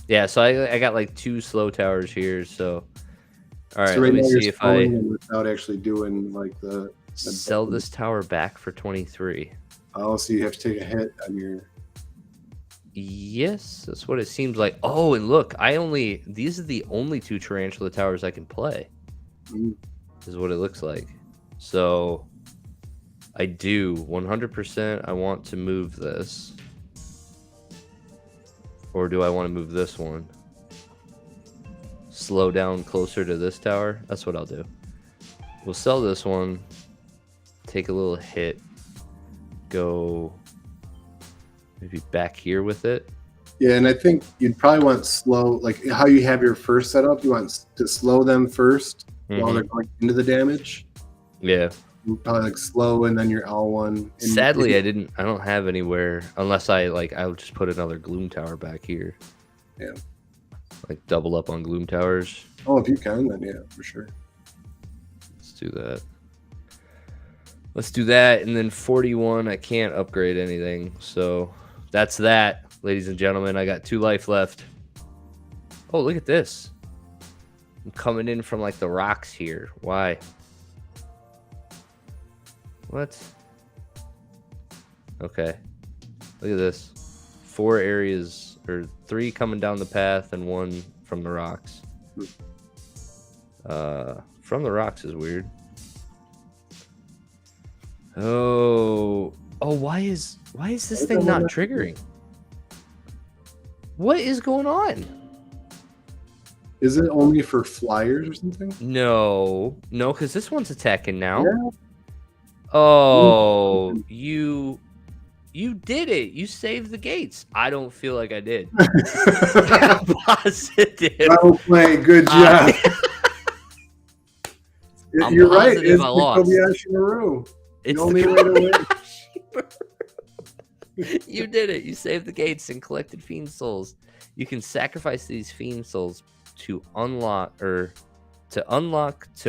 A: Yeah, so I got like 2 slow towers here, so... All right, so let me see if I...
B: Without actually doing like the
A: sell this tower back for 23.
B: Oh, so you have to take a hit on your...
A: Yes, that's what it seems like. Oh, and look, these are the only 2 tarantula towers I can play. Is what it looks like. So I do 100%. I want to move this. Or do I want to move this one? Slow down closer to this tower. That's what I'll do. We'll sell this one. Take a little hit. Go maybe back here with it.
B: Yeah, and I think you'd probably want slow, like how you have your first setup. You want to slow them first while they're going into the damage.
A: Yeah.
B: Probably like slow and then your L1.
A: Sadly, I don't have anywhere unless I'll just put another Gloom Tower back here.
B: Yeah.
A: Like double up on Gloom Towers.
B: Oh, if you can, then yeah, for sure.
A: Let's do that. Let's do that. And then 41, I can't upgrade anything. So that's that, ladies and gentlemen. I got 2 life left. Oh, look at this. I'm coming in from like the rocks here. Why? What? Okay. Look at this. 4 areas, or 3 coming down the path and 1 from the rocks. From the rocks is weird. Oh, why is this thing not triggering? What is going on?
B: Is it only for flyers or something?
A: No, because this one's attacking now.
B: Yeah.
A: Oh, you did it. You saved the gates. I don't feel like I did. Positive.
B: Well played. Good job. You're right. It's the Kobayashi Maru.
A: It's
B: the only way to win.
A: You did it. You saved the gates and collected fiend souls. You can sacrifice these fiend souls to unlock to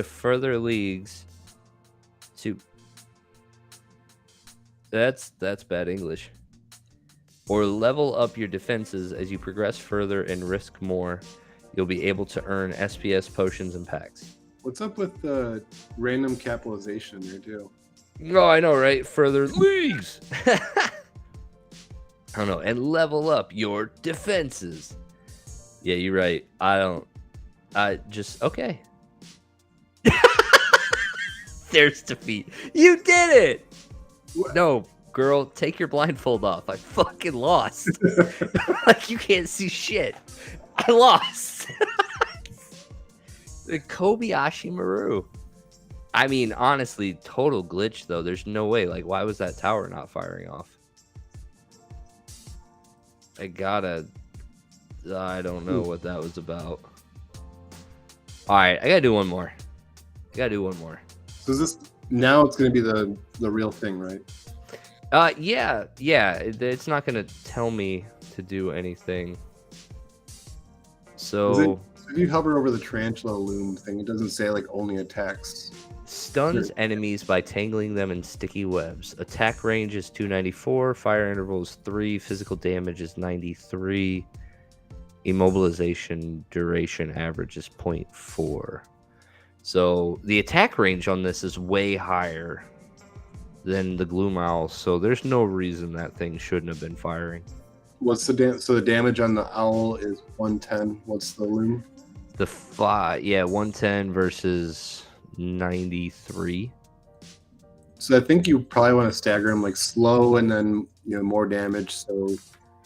A: further leagues. That's bad English. Or level up your defenses as you progress further and risk more. You'll be able to earn SPS potions and packs.
B: What's up with the random capitalization there too?
A: Oh, I know, right? Further leagues. I don't know. And level up your defenses. Yeah, you're right. Okay. There's defeat. You did it. What? No, girl, take your blindfold off. I fucking lost. Like, you can't see shit. I lost. The Kobayashi Maru. I mean, honestly, total glitch, though. There's no way. Like, why was that tower not firing off? I don't know what that was about. All right, I gotta do one more.
B: So is this now? It's gonna be the real thing, right?
A: Yeah. It's not gonna tell me to do anything. So
B: if you hover over the tarantula loom thing, it doesn't say like only attacks.
A: Stuns enemies by tangling them in sticky webs. Attack range is 294. Fire interval is 3. Physical damage is 93. Immobilization duration average is 0.4. So the attack range on this is way higher than the Gloom Owl. So there's no reason that thing shouldn't have been firing.
B: What's the so the damage on the owl is 110. What's the loom?
A: 110 versus 93.
B: So I think you probably want to stagger them like slow and then more damage. So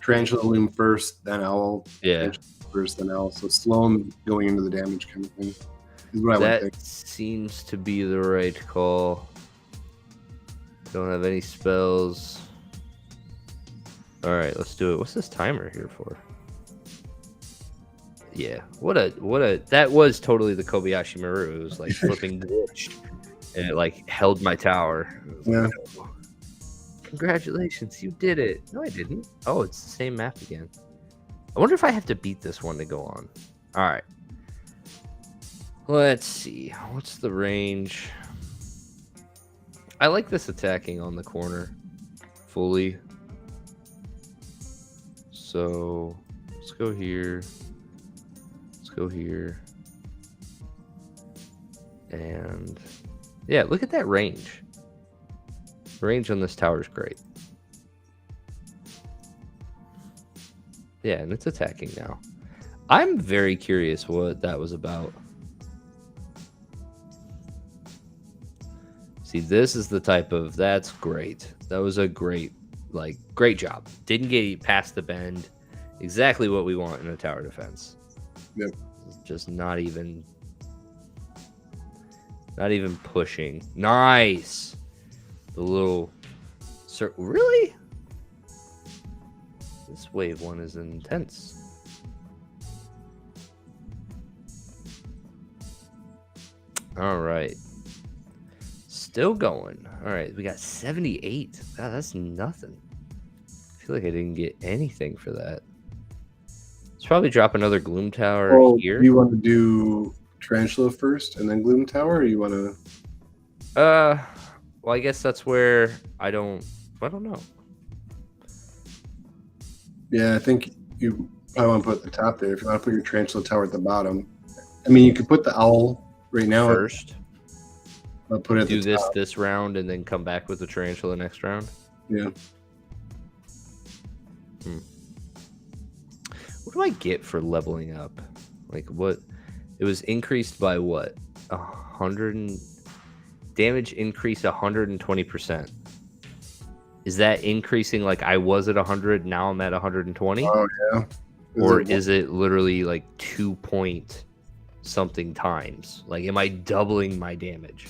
B: tarantula loom first, then owl.
A: Yeah.
B: First, then owl. So slow them going into the damage kind of thing. Is what I would think.
A: That seems to be the right call. Don't have any spells. All right, let's do it. What's this timer here for? Yeah, what a that was totally the Kobayashi Maru. It was like flipping glitch, and it like held my tower.
B: Yeah.
A: Like, oh, congratulations, you did it. No, I didn't. Oh, it's the same map again. I wonder if I have to beat this one to go on. All right. Let's see. What's the range? I like this attacking on the corner fully. So let's go here. Let's go here. And yeah, look at that range. The range on this tower is great. Yeah, and it's attacking now. I'm very curious what that was about. See, this is the type of, that's great. That was a great job. Didn't get past the bend. Exactly what we want in a tower defense.
B: Yep.
A: Just not even pushing. Nice. The little circle. Really? This wave one is intense. All right. Still going. All right, we got 78. God, that's nothing. I feel like I didn't get anything for that. Let's probably drop another Gloom Tower here.
B: Do you want to do Tarantula first and then Gloom Tower, or you want to?
A: Well, Well, I guess that's where I don't know.
B: Yeah, I think you probably want to put it at the top there. If you want to put your tarantula tower at the bottom. I mean, you could put the owl right now
A: first.
B: I'll put it at
A: do
B: the top.
A: this round and then come back with the tarantula next round.
B: Yeah.
A: What do I get for leveling up? Like what? It was increased by what? 100 damage increased 120%. Is that increasing like I was at 100, now I'm at 120?
B: Oh yeah.
A: Or is it literally like 2 point something times? Like am I doubling my damage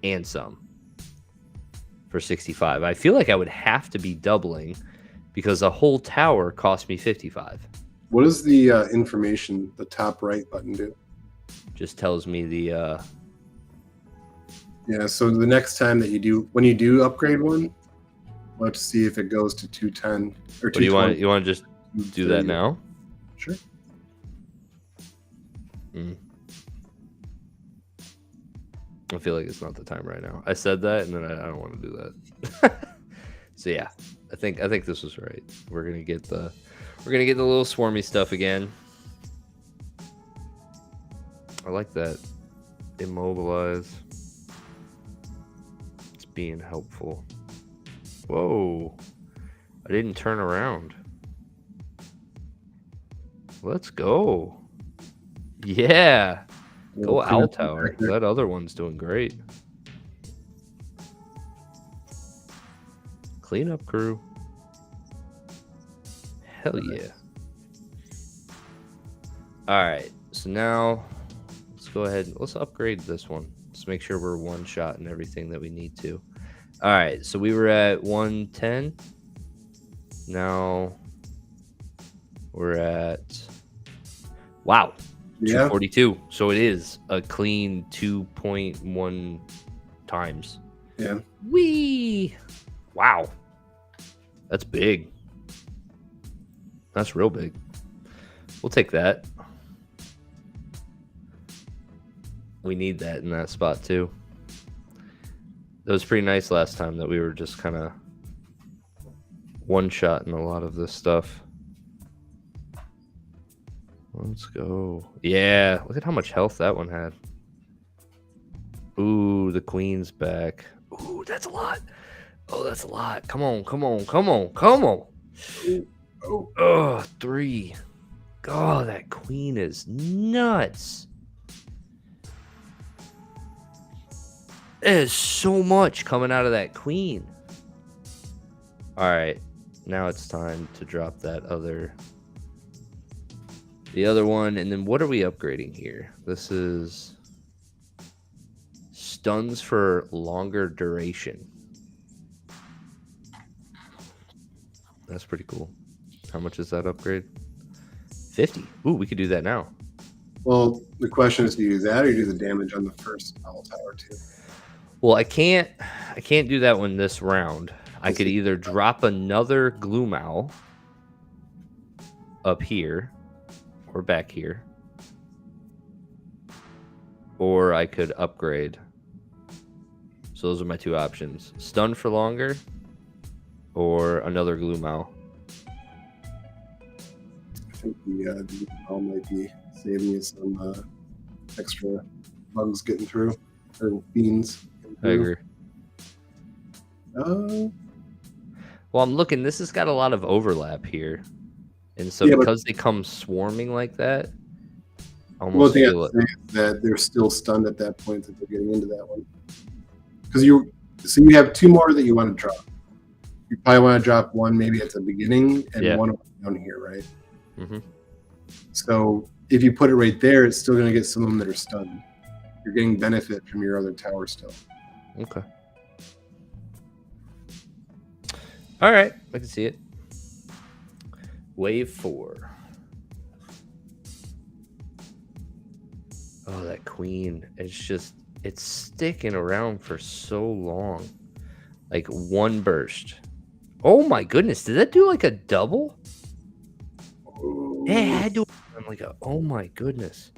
A: and some for 65? I feel like I would have to be doubling because a whole tower cost me 55.
B: What does the information, the top right button do?
A: Just tells me the
B: yeah, so the next time that you do, when you do upgrade one, let's see if it goes to 210 or 220.
A: You want to just do that now?
B: Sure.
A: I feel like it's not the time right now. I said that and then I don't want to do that. So yeah, I think this was right. We're gonna get the little swarmy stuff again. I like that. Immobilize. It's being helpful. Whoa. I didn't turn around. Let's go. Yeah. Go Owl Tower. That other one's doing great. Cleanup crew. Hell yeah. Alright. So now let's go ahead. Let's upgrade this one. Let's make sure we're one shot and everything that we need to. Alright. So we were at 110. Now we're at wow. 242. So it is a clean 2.1 times.
B: Yeah.
A: Wee. Wow. That's big. That's real big. We'll take that. We need that in that spot too. That was pretty nice last time that we were just kind of one-shotting a lot of this stuff. Let's go. Yeah, look at how much health that one had. Ooh, the queen's back. Ooh, that's a lot. Oh, that's a lot. Come on, come on, come on, come on. Oh, 3. God, that queen is nuts. There's so much coming out of that queen. All right, now it's time to drop that the other one. And then what are we upgrading here? This is stuns for longer duration. That's pretty cool. How much is that upgrade? 50. Ooh, we could do that now.
B: Well, the question is, do you do that or do the damage on the first Owl Tower too?
A: Well, I can't do that one this round. I could either drop another Gloom Owl up here or back here, or I could upgrade. So those are my two options: stun for longer, or another Gloom Owl.
B: I think the Gloom Owl might be saving you some extra bugs getting through, or fiends.
A: I agree. Well, I'm looking. This has got a lot of overlap here, and so because they come swarming like that, I almost feel it.
B: That they're still stunned at that point that they're getting into that one. Because you have 2 more that you want to drop. You probably want to drop one maybe at the beginning and one down here, right?
A: Mm-hmm.
B: So if you put it right there, it's still going to get some of them that are stunned. You're getting benefit from your other tower still.
A: Okay. All right, I can see it. Wave 4. Oh, that queen. It's sticking around for so long. Like one burst. Oh my goodness. Did that do like a double? Yeah, it had to like a, oh my goodness.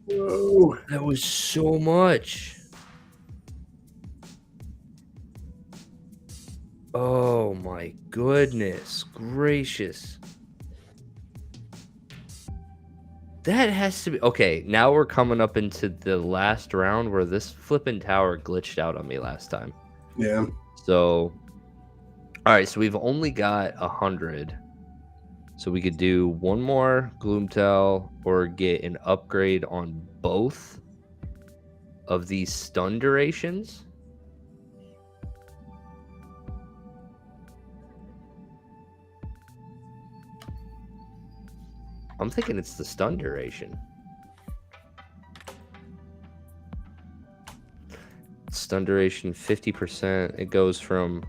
B: Whoa.
A: That was so much. Oh my goodness gracious. That has to be okay. Now we're coming up into the last round where this flipping tower glitched out on me last time.
B: Yeah.
A: So, all right. So we've only got 100. So we could do one more Gloomtail or get an upgrade on both of these stun durations. I'm thinking it's the stun duration. Stun duration 50%. It goes from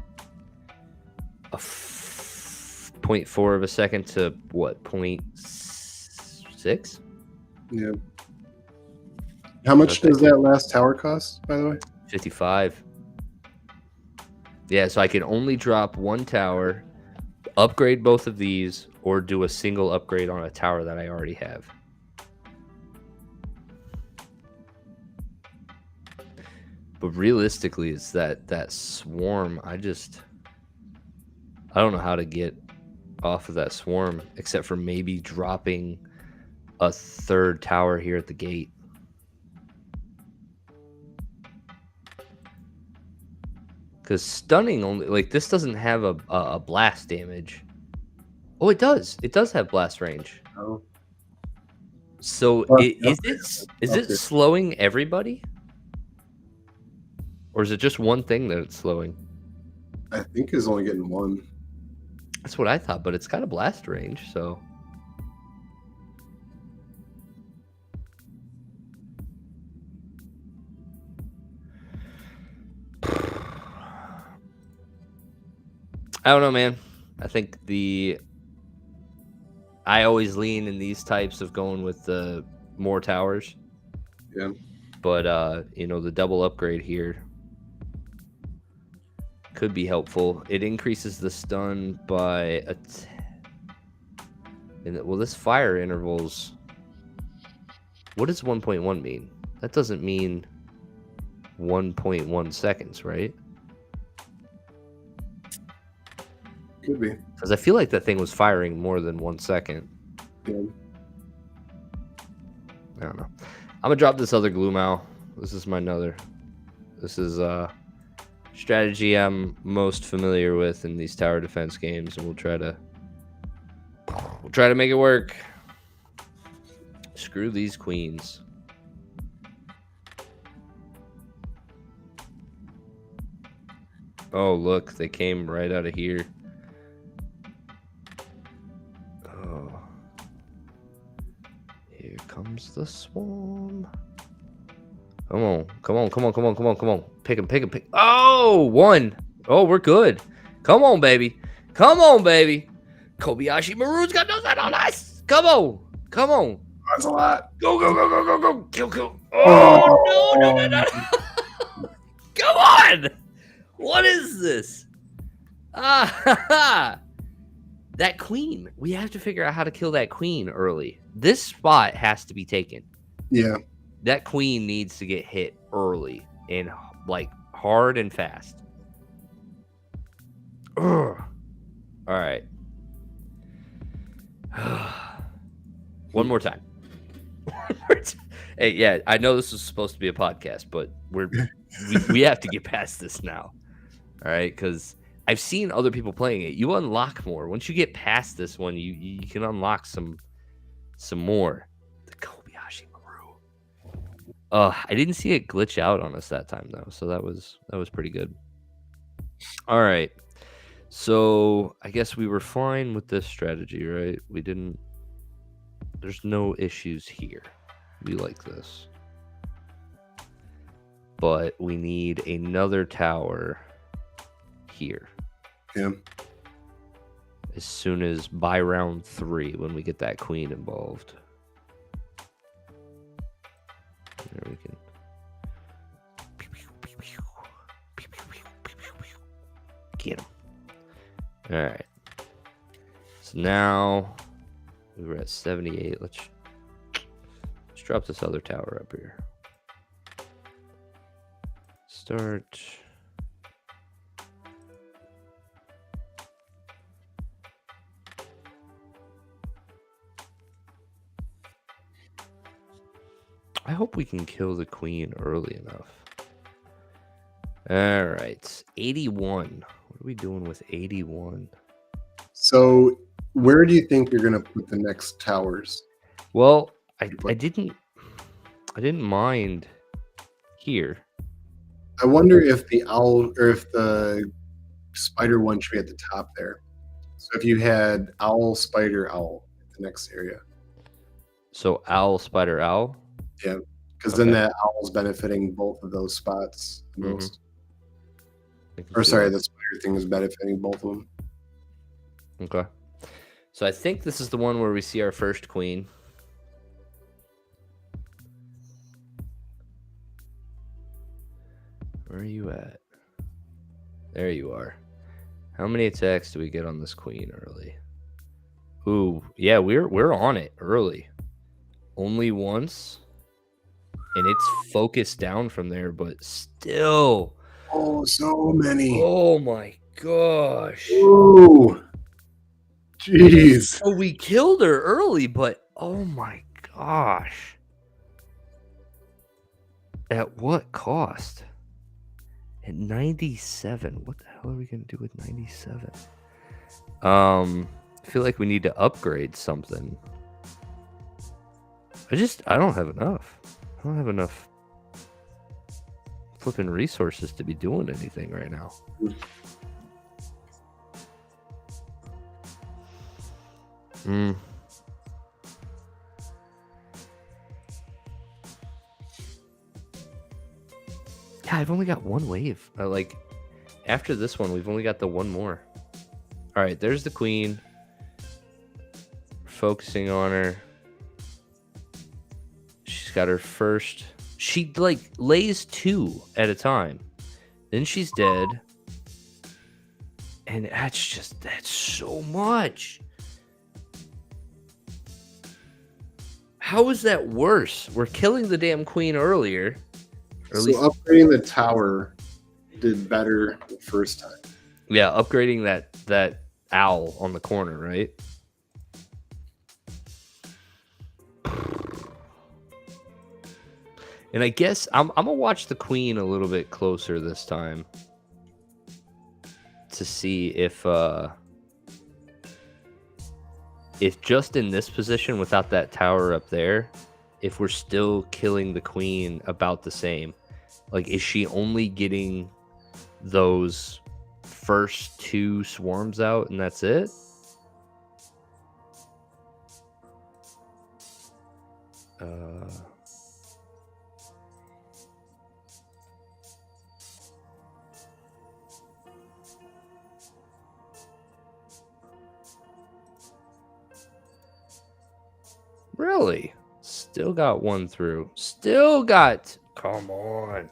A: a 0.4 of a second to what, 0.6?
B: Yeah. How much does that last tower cost, by the way?
A: 55. Yeah, so I can only drop one tower, upgrade both of these, or do a single upgrade on a tower that I already have. But realistically, it's that swarm. I don't know how to get off of that swarm, except for maybe dropping a third tower here at the gate. Because stunning only, like, this doesn't have a blast damage. Oh, it does. It does have blast range.
B: Oh.
A: So is it slowing everybody? Or is it just one thing that it's slowing?
B: I think it's only getting one.
A: That's what I thought, but it's got a blast range, so. I don't know, man. I think I always lean in these types of going with the more towers.
B: Yeah.
A: But, the double upgrade here could be helpful. It increases the stun by well, this fire intervals. What does 1.1 mean? That doesn't mean 1.1 seconds, right?
B: Could be.
A: Because I feel like that thing was firing more than 1 second.
B: Yeah.
A: I don't know. I'm gonna drop this other Gloomau. This is my another. This is strategy I'm most familiar with in these tower defense games, and we'll try to make it work. Screw these queens. Oh, look, they came right out of here. Oh. Here comes the swarm. Come on. Pick him. Oh, one. Oh, we're good. Come on, baby. Kobayashi Maru's got nothing on us. Come on.
B: That's a lot.
A: Go. Kill. Oh, no. Come on. What is this? That queen. We have to figure out how to kill that queen early. This spot has to be taken.
B: Yeah.
A: That queen needs to get hit early and like hard and fast. Ugh. All right. One more time. Hey, yeah, I know this is supposed to be a podcast, but we have to get past this now. All right, because I've seen other people playing it. You unlock more once you get past this one. You can unlock some more. The Kobayashi Maru. I didn't see it glitch out on us that time though, so that was pretty good. All right, so I guess we were fine with this strategy, right? We didn't. There's no issues here. We like this, but we need another tower here.
B: Yeah.
A: As soon as by round 3, when we get that queen involved. There we can. Get him. All right. So now we were at 78. Let's drop this other tower up here. Start. hope we can kill the queen early enough. All right, 81. What are we doing with 81?
B: So where do you think you're gonna put the next towers?
A: Well, I didn't mind here.
B: I wonder if the owl or if the spider one should be at the top there. So if you had owl, spider, owl, the next area.
A: So owl, spider, owl.
B: Yeah, because then that owl's benefiting both of those spots the most. Or sorry, the spider thing is benefiting both of them.
A: Okay. So I think this is the one where we see our first queen. Where are you at? There you are. How many attacks do we get on this queen early? Ooh, yeah, we're on it early. Only once. And it's focused down from there, but still.
B: Oh, so many.
A: Oh my gosh.
B: Ooh. Jeez.
A: So we killed her early, but oh my gosh. At what cost? At 97. What the hell are we going to do with 97? I feel like we need to upgrade something. I don't have enough. I don't have enough flipping resources to be doing anything right now. Yeah, I've only got one wave. Like, after this one, we've only got the one more. All right, there's the queen. Focusing on her. She's got her first. She, like, lays 2 at a time. Then she's dead. And that's so much. How is that worse? We're killing the damn queen earlier.
B: So upgrading the tower did better the first time.
A: Yeah, upgrading that owl on the corner, right? And I guess I'm gonna watch the queen a little bit closer this time to see if just in this position without that tower up there, if we're still killing the queen about the same. Like, is she only getting those first 2 swarms out and that's it? Really? Still got 1 through. Still got... Come on.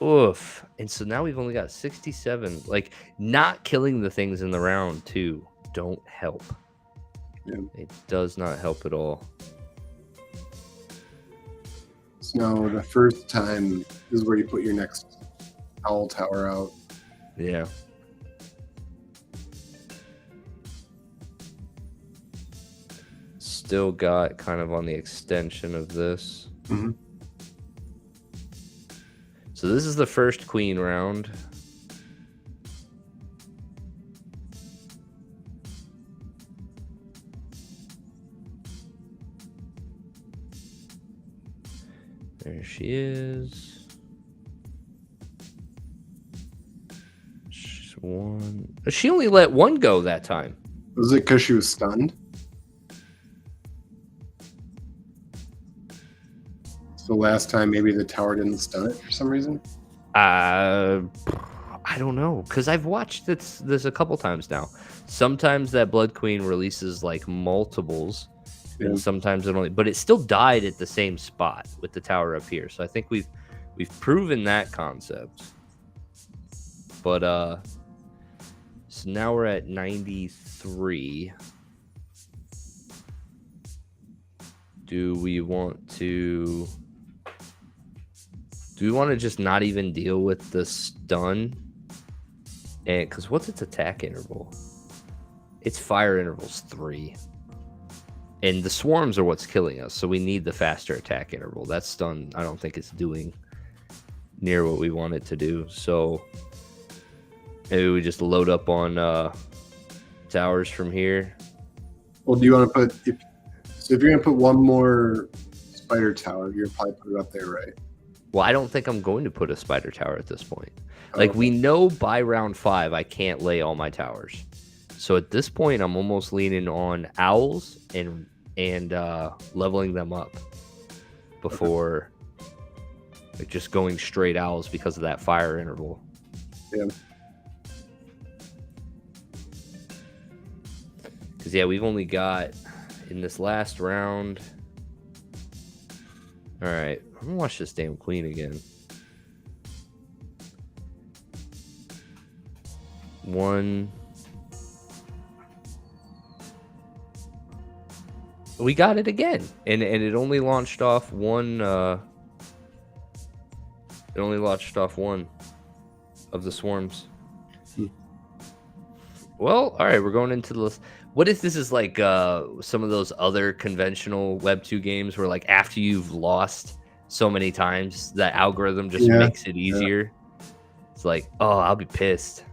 A: Oof. And so now we've only got 67. Like, not killing the things in the round, too, don't help. Yeah. It does not help at all.
B: So the first time is where you put your next owl tower out.
A: Yeah. Still got kind of on the extension of this.
B: Mm-hmm.
A: So this is the first queen round. There she is. She's 1. She only let 1 go that time.
B: Was it because she was stunned? So last time maybe the tower didn't stun it for some reason?
A: I don't know, because I've watched this a couple times now. Sometimes that Blood Queen releases like multiples, and sometimes it only, but it still died at the same spot with the tower up here. So I think we've proven that concept. But so now we're at 93. Do we want to just not even deal with the stun? And because what's its attack interval? Its fire interval's 3. And the swarms are what's killing us, so we need the faster attack interval. That's done. I don't think it's doing near what we want it to do. So maybe we just load up on towers from here.
B: Well, do you want to put if you're gonna put one more spider tower, you're probably put it up there, right?
A: Well, I don't think I'm going to put a spider tower at this point. Like, we know by round 5 I can't lay all my towers. So at this point, I'm almost leaning on owls and leveling them up before like just going straight owls because of that fire interval.
B: Yeah.
A: Because, yeah, we've only got in this last round. All right. I'm going to watch this damn queen again. 1. We got it again. And it only launched off one. It only launched off one of the swarms. Well, all right, we're going into the. What if this is like some of those other conventional Web 2 games where, like, after you've lost so many times, the algorithm just makes it easier? Yeah. It's like, oh, I'll be pissed.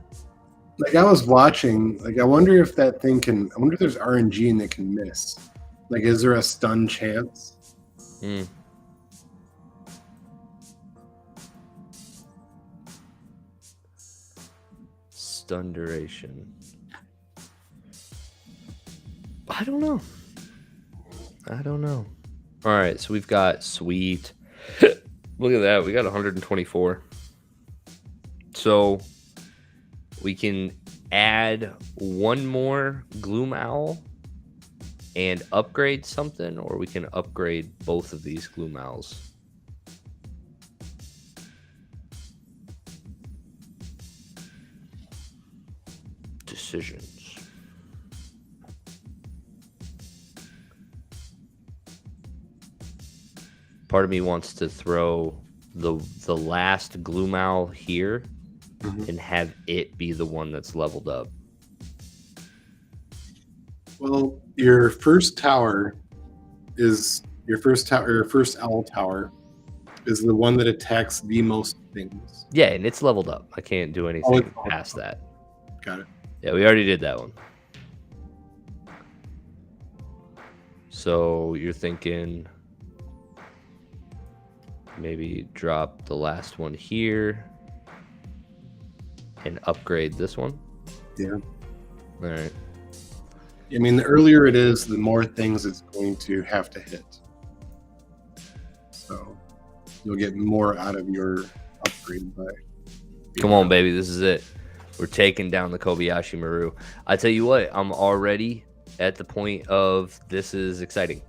B: Like, I was watching, like, I wonder if that thing can. I wonder if there's RNG and it can miss. Like, is there a stun chance?
A: Stun duration. I don't know. All right, so we've got sweet. Look at that. We got 124. So we can add one more Gloom Owl and upgrade something, or we can upgrade both of these Gloom Owls. Decisions. Part of me wants to throw the last Gloom Owl here and have it be the one that's leveled up.
B: Well, your first owl tower is the one that attacks the most things.
A: Yeah, and it's leveled up. I can't do anything past that.
B: Got it.
A: Yeah, we already did that one. So you're thinking maybe drop the last one here and upgrade this one?
B: Yeah.
A: All right.
B: I mean, the earlier it is, the more things it's going to have to hit. So you'll get more out of your upgrade by.
A: Come on, baby. This is it. We're taking down the Kobayashi Maru. I tell you what, I'm already at the point of this is exciting.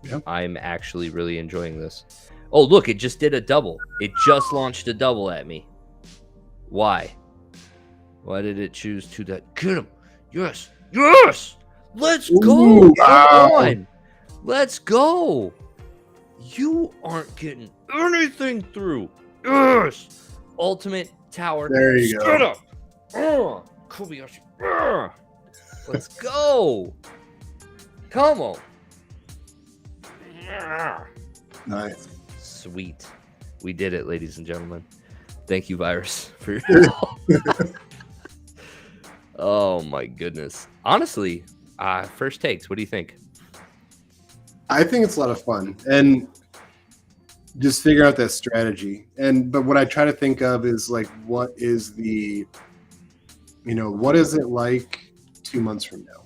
B: Yeah.
A: I'm actually really enjoying this. Oh, look, it just did a double. It just launched a double at me. Why? Why did it choose to that? Get him. Yes. Yes. Let's go.
B: Ooh, wow.
A: Come on. Let's go. You aren't getting anything through. Yes. Ultimate tower.
B: There you go.
A: Kobayashi. Let's go. Come on.
B: Nice.
A: Sweet. We did it, ladies and gentlemen. Thank you, Virus, for your help. Oh, my goodness. Honestly, first takes, what do you think?
B: I think it's a lot of fun. And just figure out that strategy. But what I try to think of is, like, what is it like 2 months from now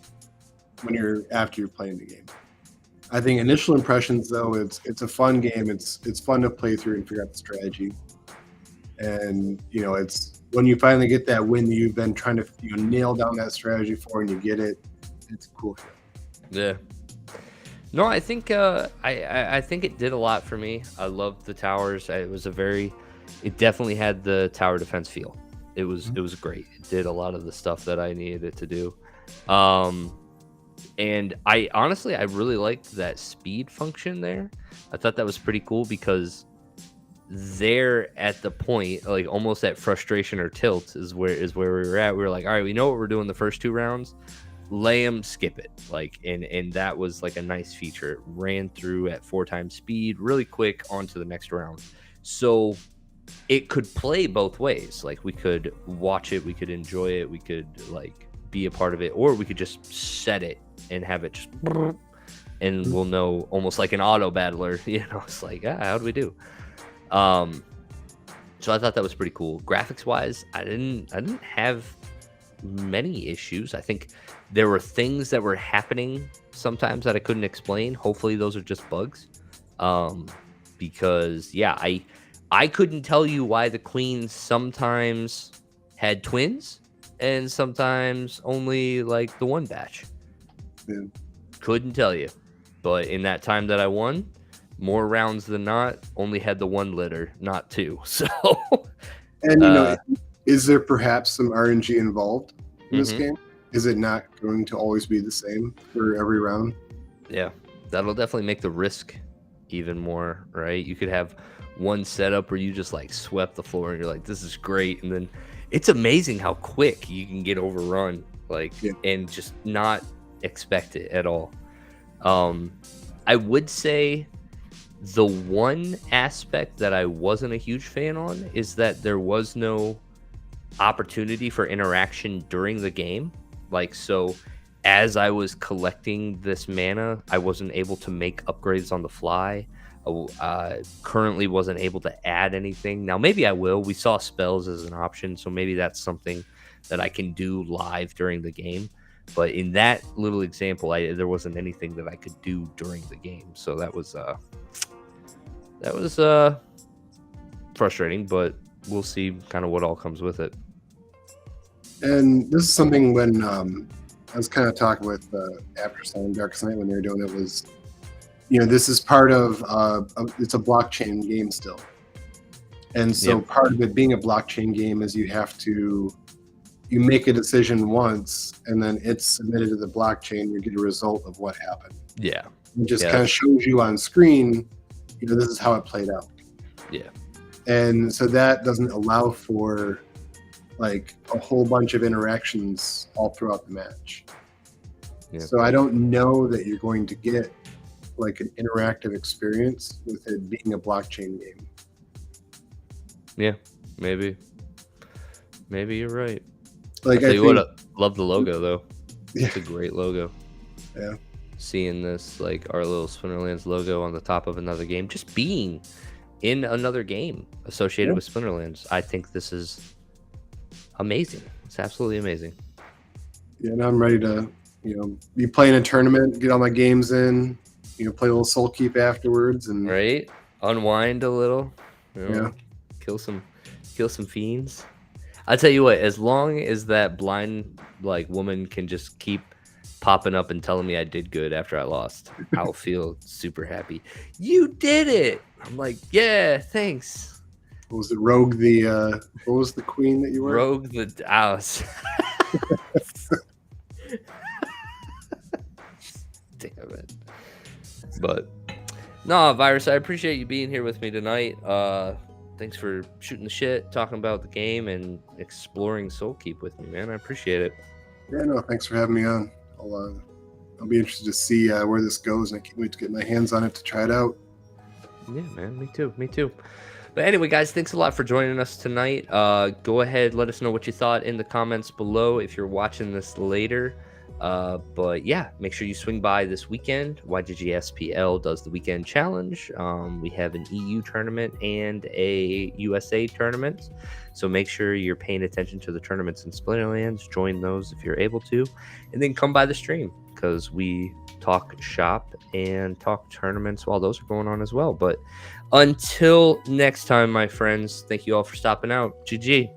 B: after you're playing the game? I think initial impressions, though, it's a fun game. It's fun to play through and figure out the strategy. And it's when you finally get that win that you've been trying to nail down that strategy for, and you get it. It's cool.
A: Yeah. No, I think I think it did a lot for me. I loved the towers. It definitely had the tower defense feel. It was great. It did a lot of the stuff that I needed it to do. And I really liked that speed function there. I thought that was pretty cool because they're at the point, like almost at frustration or tilt is where we were at. We were like, all right, we know what we're doing the first 2 rounds. lay them, skip it. Like, and that was like a nice feature. It ran through at 4 times speed, really quick, on to the next round. So it could play both ways. Like, we could watch it, we could enjoy it, we could like be a part of it, or we could just set it and have it just, and we'll know, almost like an auto battler. It's like, how do we do? So I thought that was pretty cool. Graphics wise, I didn't have many issues. I think there were things that were happening sometimes that I couldn't explain. Hopefully those are just bugs. Because yeah, I couldn't tell you why the queens sometimes had twins and sometimes only like the one batch.
B: Yeah.
A: Couldn't tell you. But in that time that I won, more rounds than not, only had the one litter, not 2. So,
B: and is there perhaps some RNG involved in this game? Is it not going to always be the same for every round?
A: Yeah, that'll definitely make the risk even more, right? You could have one setup where you just like swept the floor and you're like, this is great, and then it's amazing how quick you can get overrun, like, and just not expect it at all. I would say the one aspect that I wasn't a huge fan on is that there was no opportunity for interaction during the game. Like, so as I was collecting this mana, I wasn't able to make upgrades on the fly. Currently wasn't able to add anything. Now, maybe I will. We saw spells as an option, so maybe that's something that I can do live during the game. But in that little example, there wasn't anything that I could do during the game. So that was frustrating, but we'll see kind of what all comes with it.
B: And this is something when I was kind of talking with after selling Darkest Night when they were doing it, was, this is part of it's a blockchain game still. And so part of it being a blockchain game is you make a decision once and then it's submitted to the blockchain, you get a result of what happened.
A: Yeah.
B: It just kind of shows you on screen, this is how it played out.
A: Yeah.
B: And so that doesn't allow for like a whole bunch of interactions all throughout the match. Yeah. So I don't know that you're going to get like an interactive experience with it being a blockchain game.
A: Yeah, maybe you're right.
B: Like,
A: I love the logo though. Yeah. It's a great logo.
B: Yeah.
A: Seeing this, like, our little Splinterlands logo on the top of another game, just being in another game associated with Splinterlands, I think this is amazing. It's absolutely amazing.
B: Yeah, and I'm ready to, be playing a tournament, get all my games in, play a little Soul Keep afterwards, and
A: unwind a little. Kill some fiends. I'll tell you what, as long as that blind woman can just keep popping up and telling me I did good after I lost, I'll feel super happy. You did it. I'm like, yeah, thanks.
B: What was it, Rogue? What was the queen that you were?
A: Rogue the House. Damn it. But no, Virus, I appreciate you being here with me tonight. Thanks for shooting the shit, talking about the game, and exploring Soul Keep with me, man. I appreciate it.
B: Yeah, no, thanks for having me on. I'll be interested to see where this goes, and I can't wait to get my hands on it to try it out.
A: Yeah, man, me too. But anyway, guys, thanks a lot for joining us tonight. Go ahead, let us know what you thought in the comments below if you're watching this later. But yeah, make sure you swing by this weekend. YGG SPL does the weekend challenge. We have an EU tournament and a USA tournament. So make sure you're paying attention to the tournaments in Splinterlands. Join those if you're able to. And then come by the stream, because we talk shop and talk tournaments while those are going on as well. But until next time, my friends, thank you all for stopping out. GG.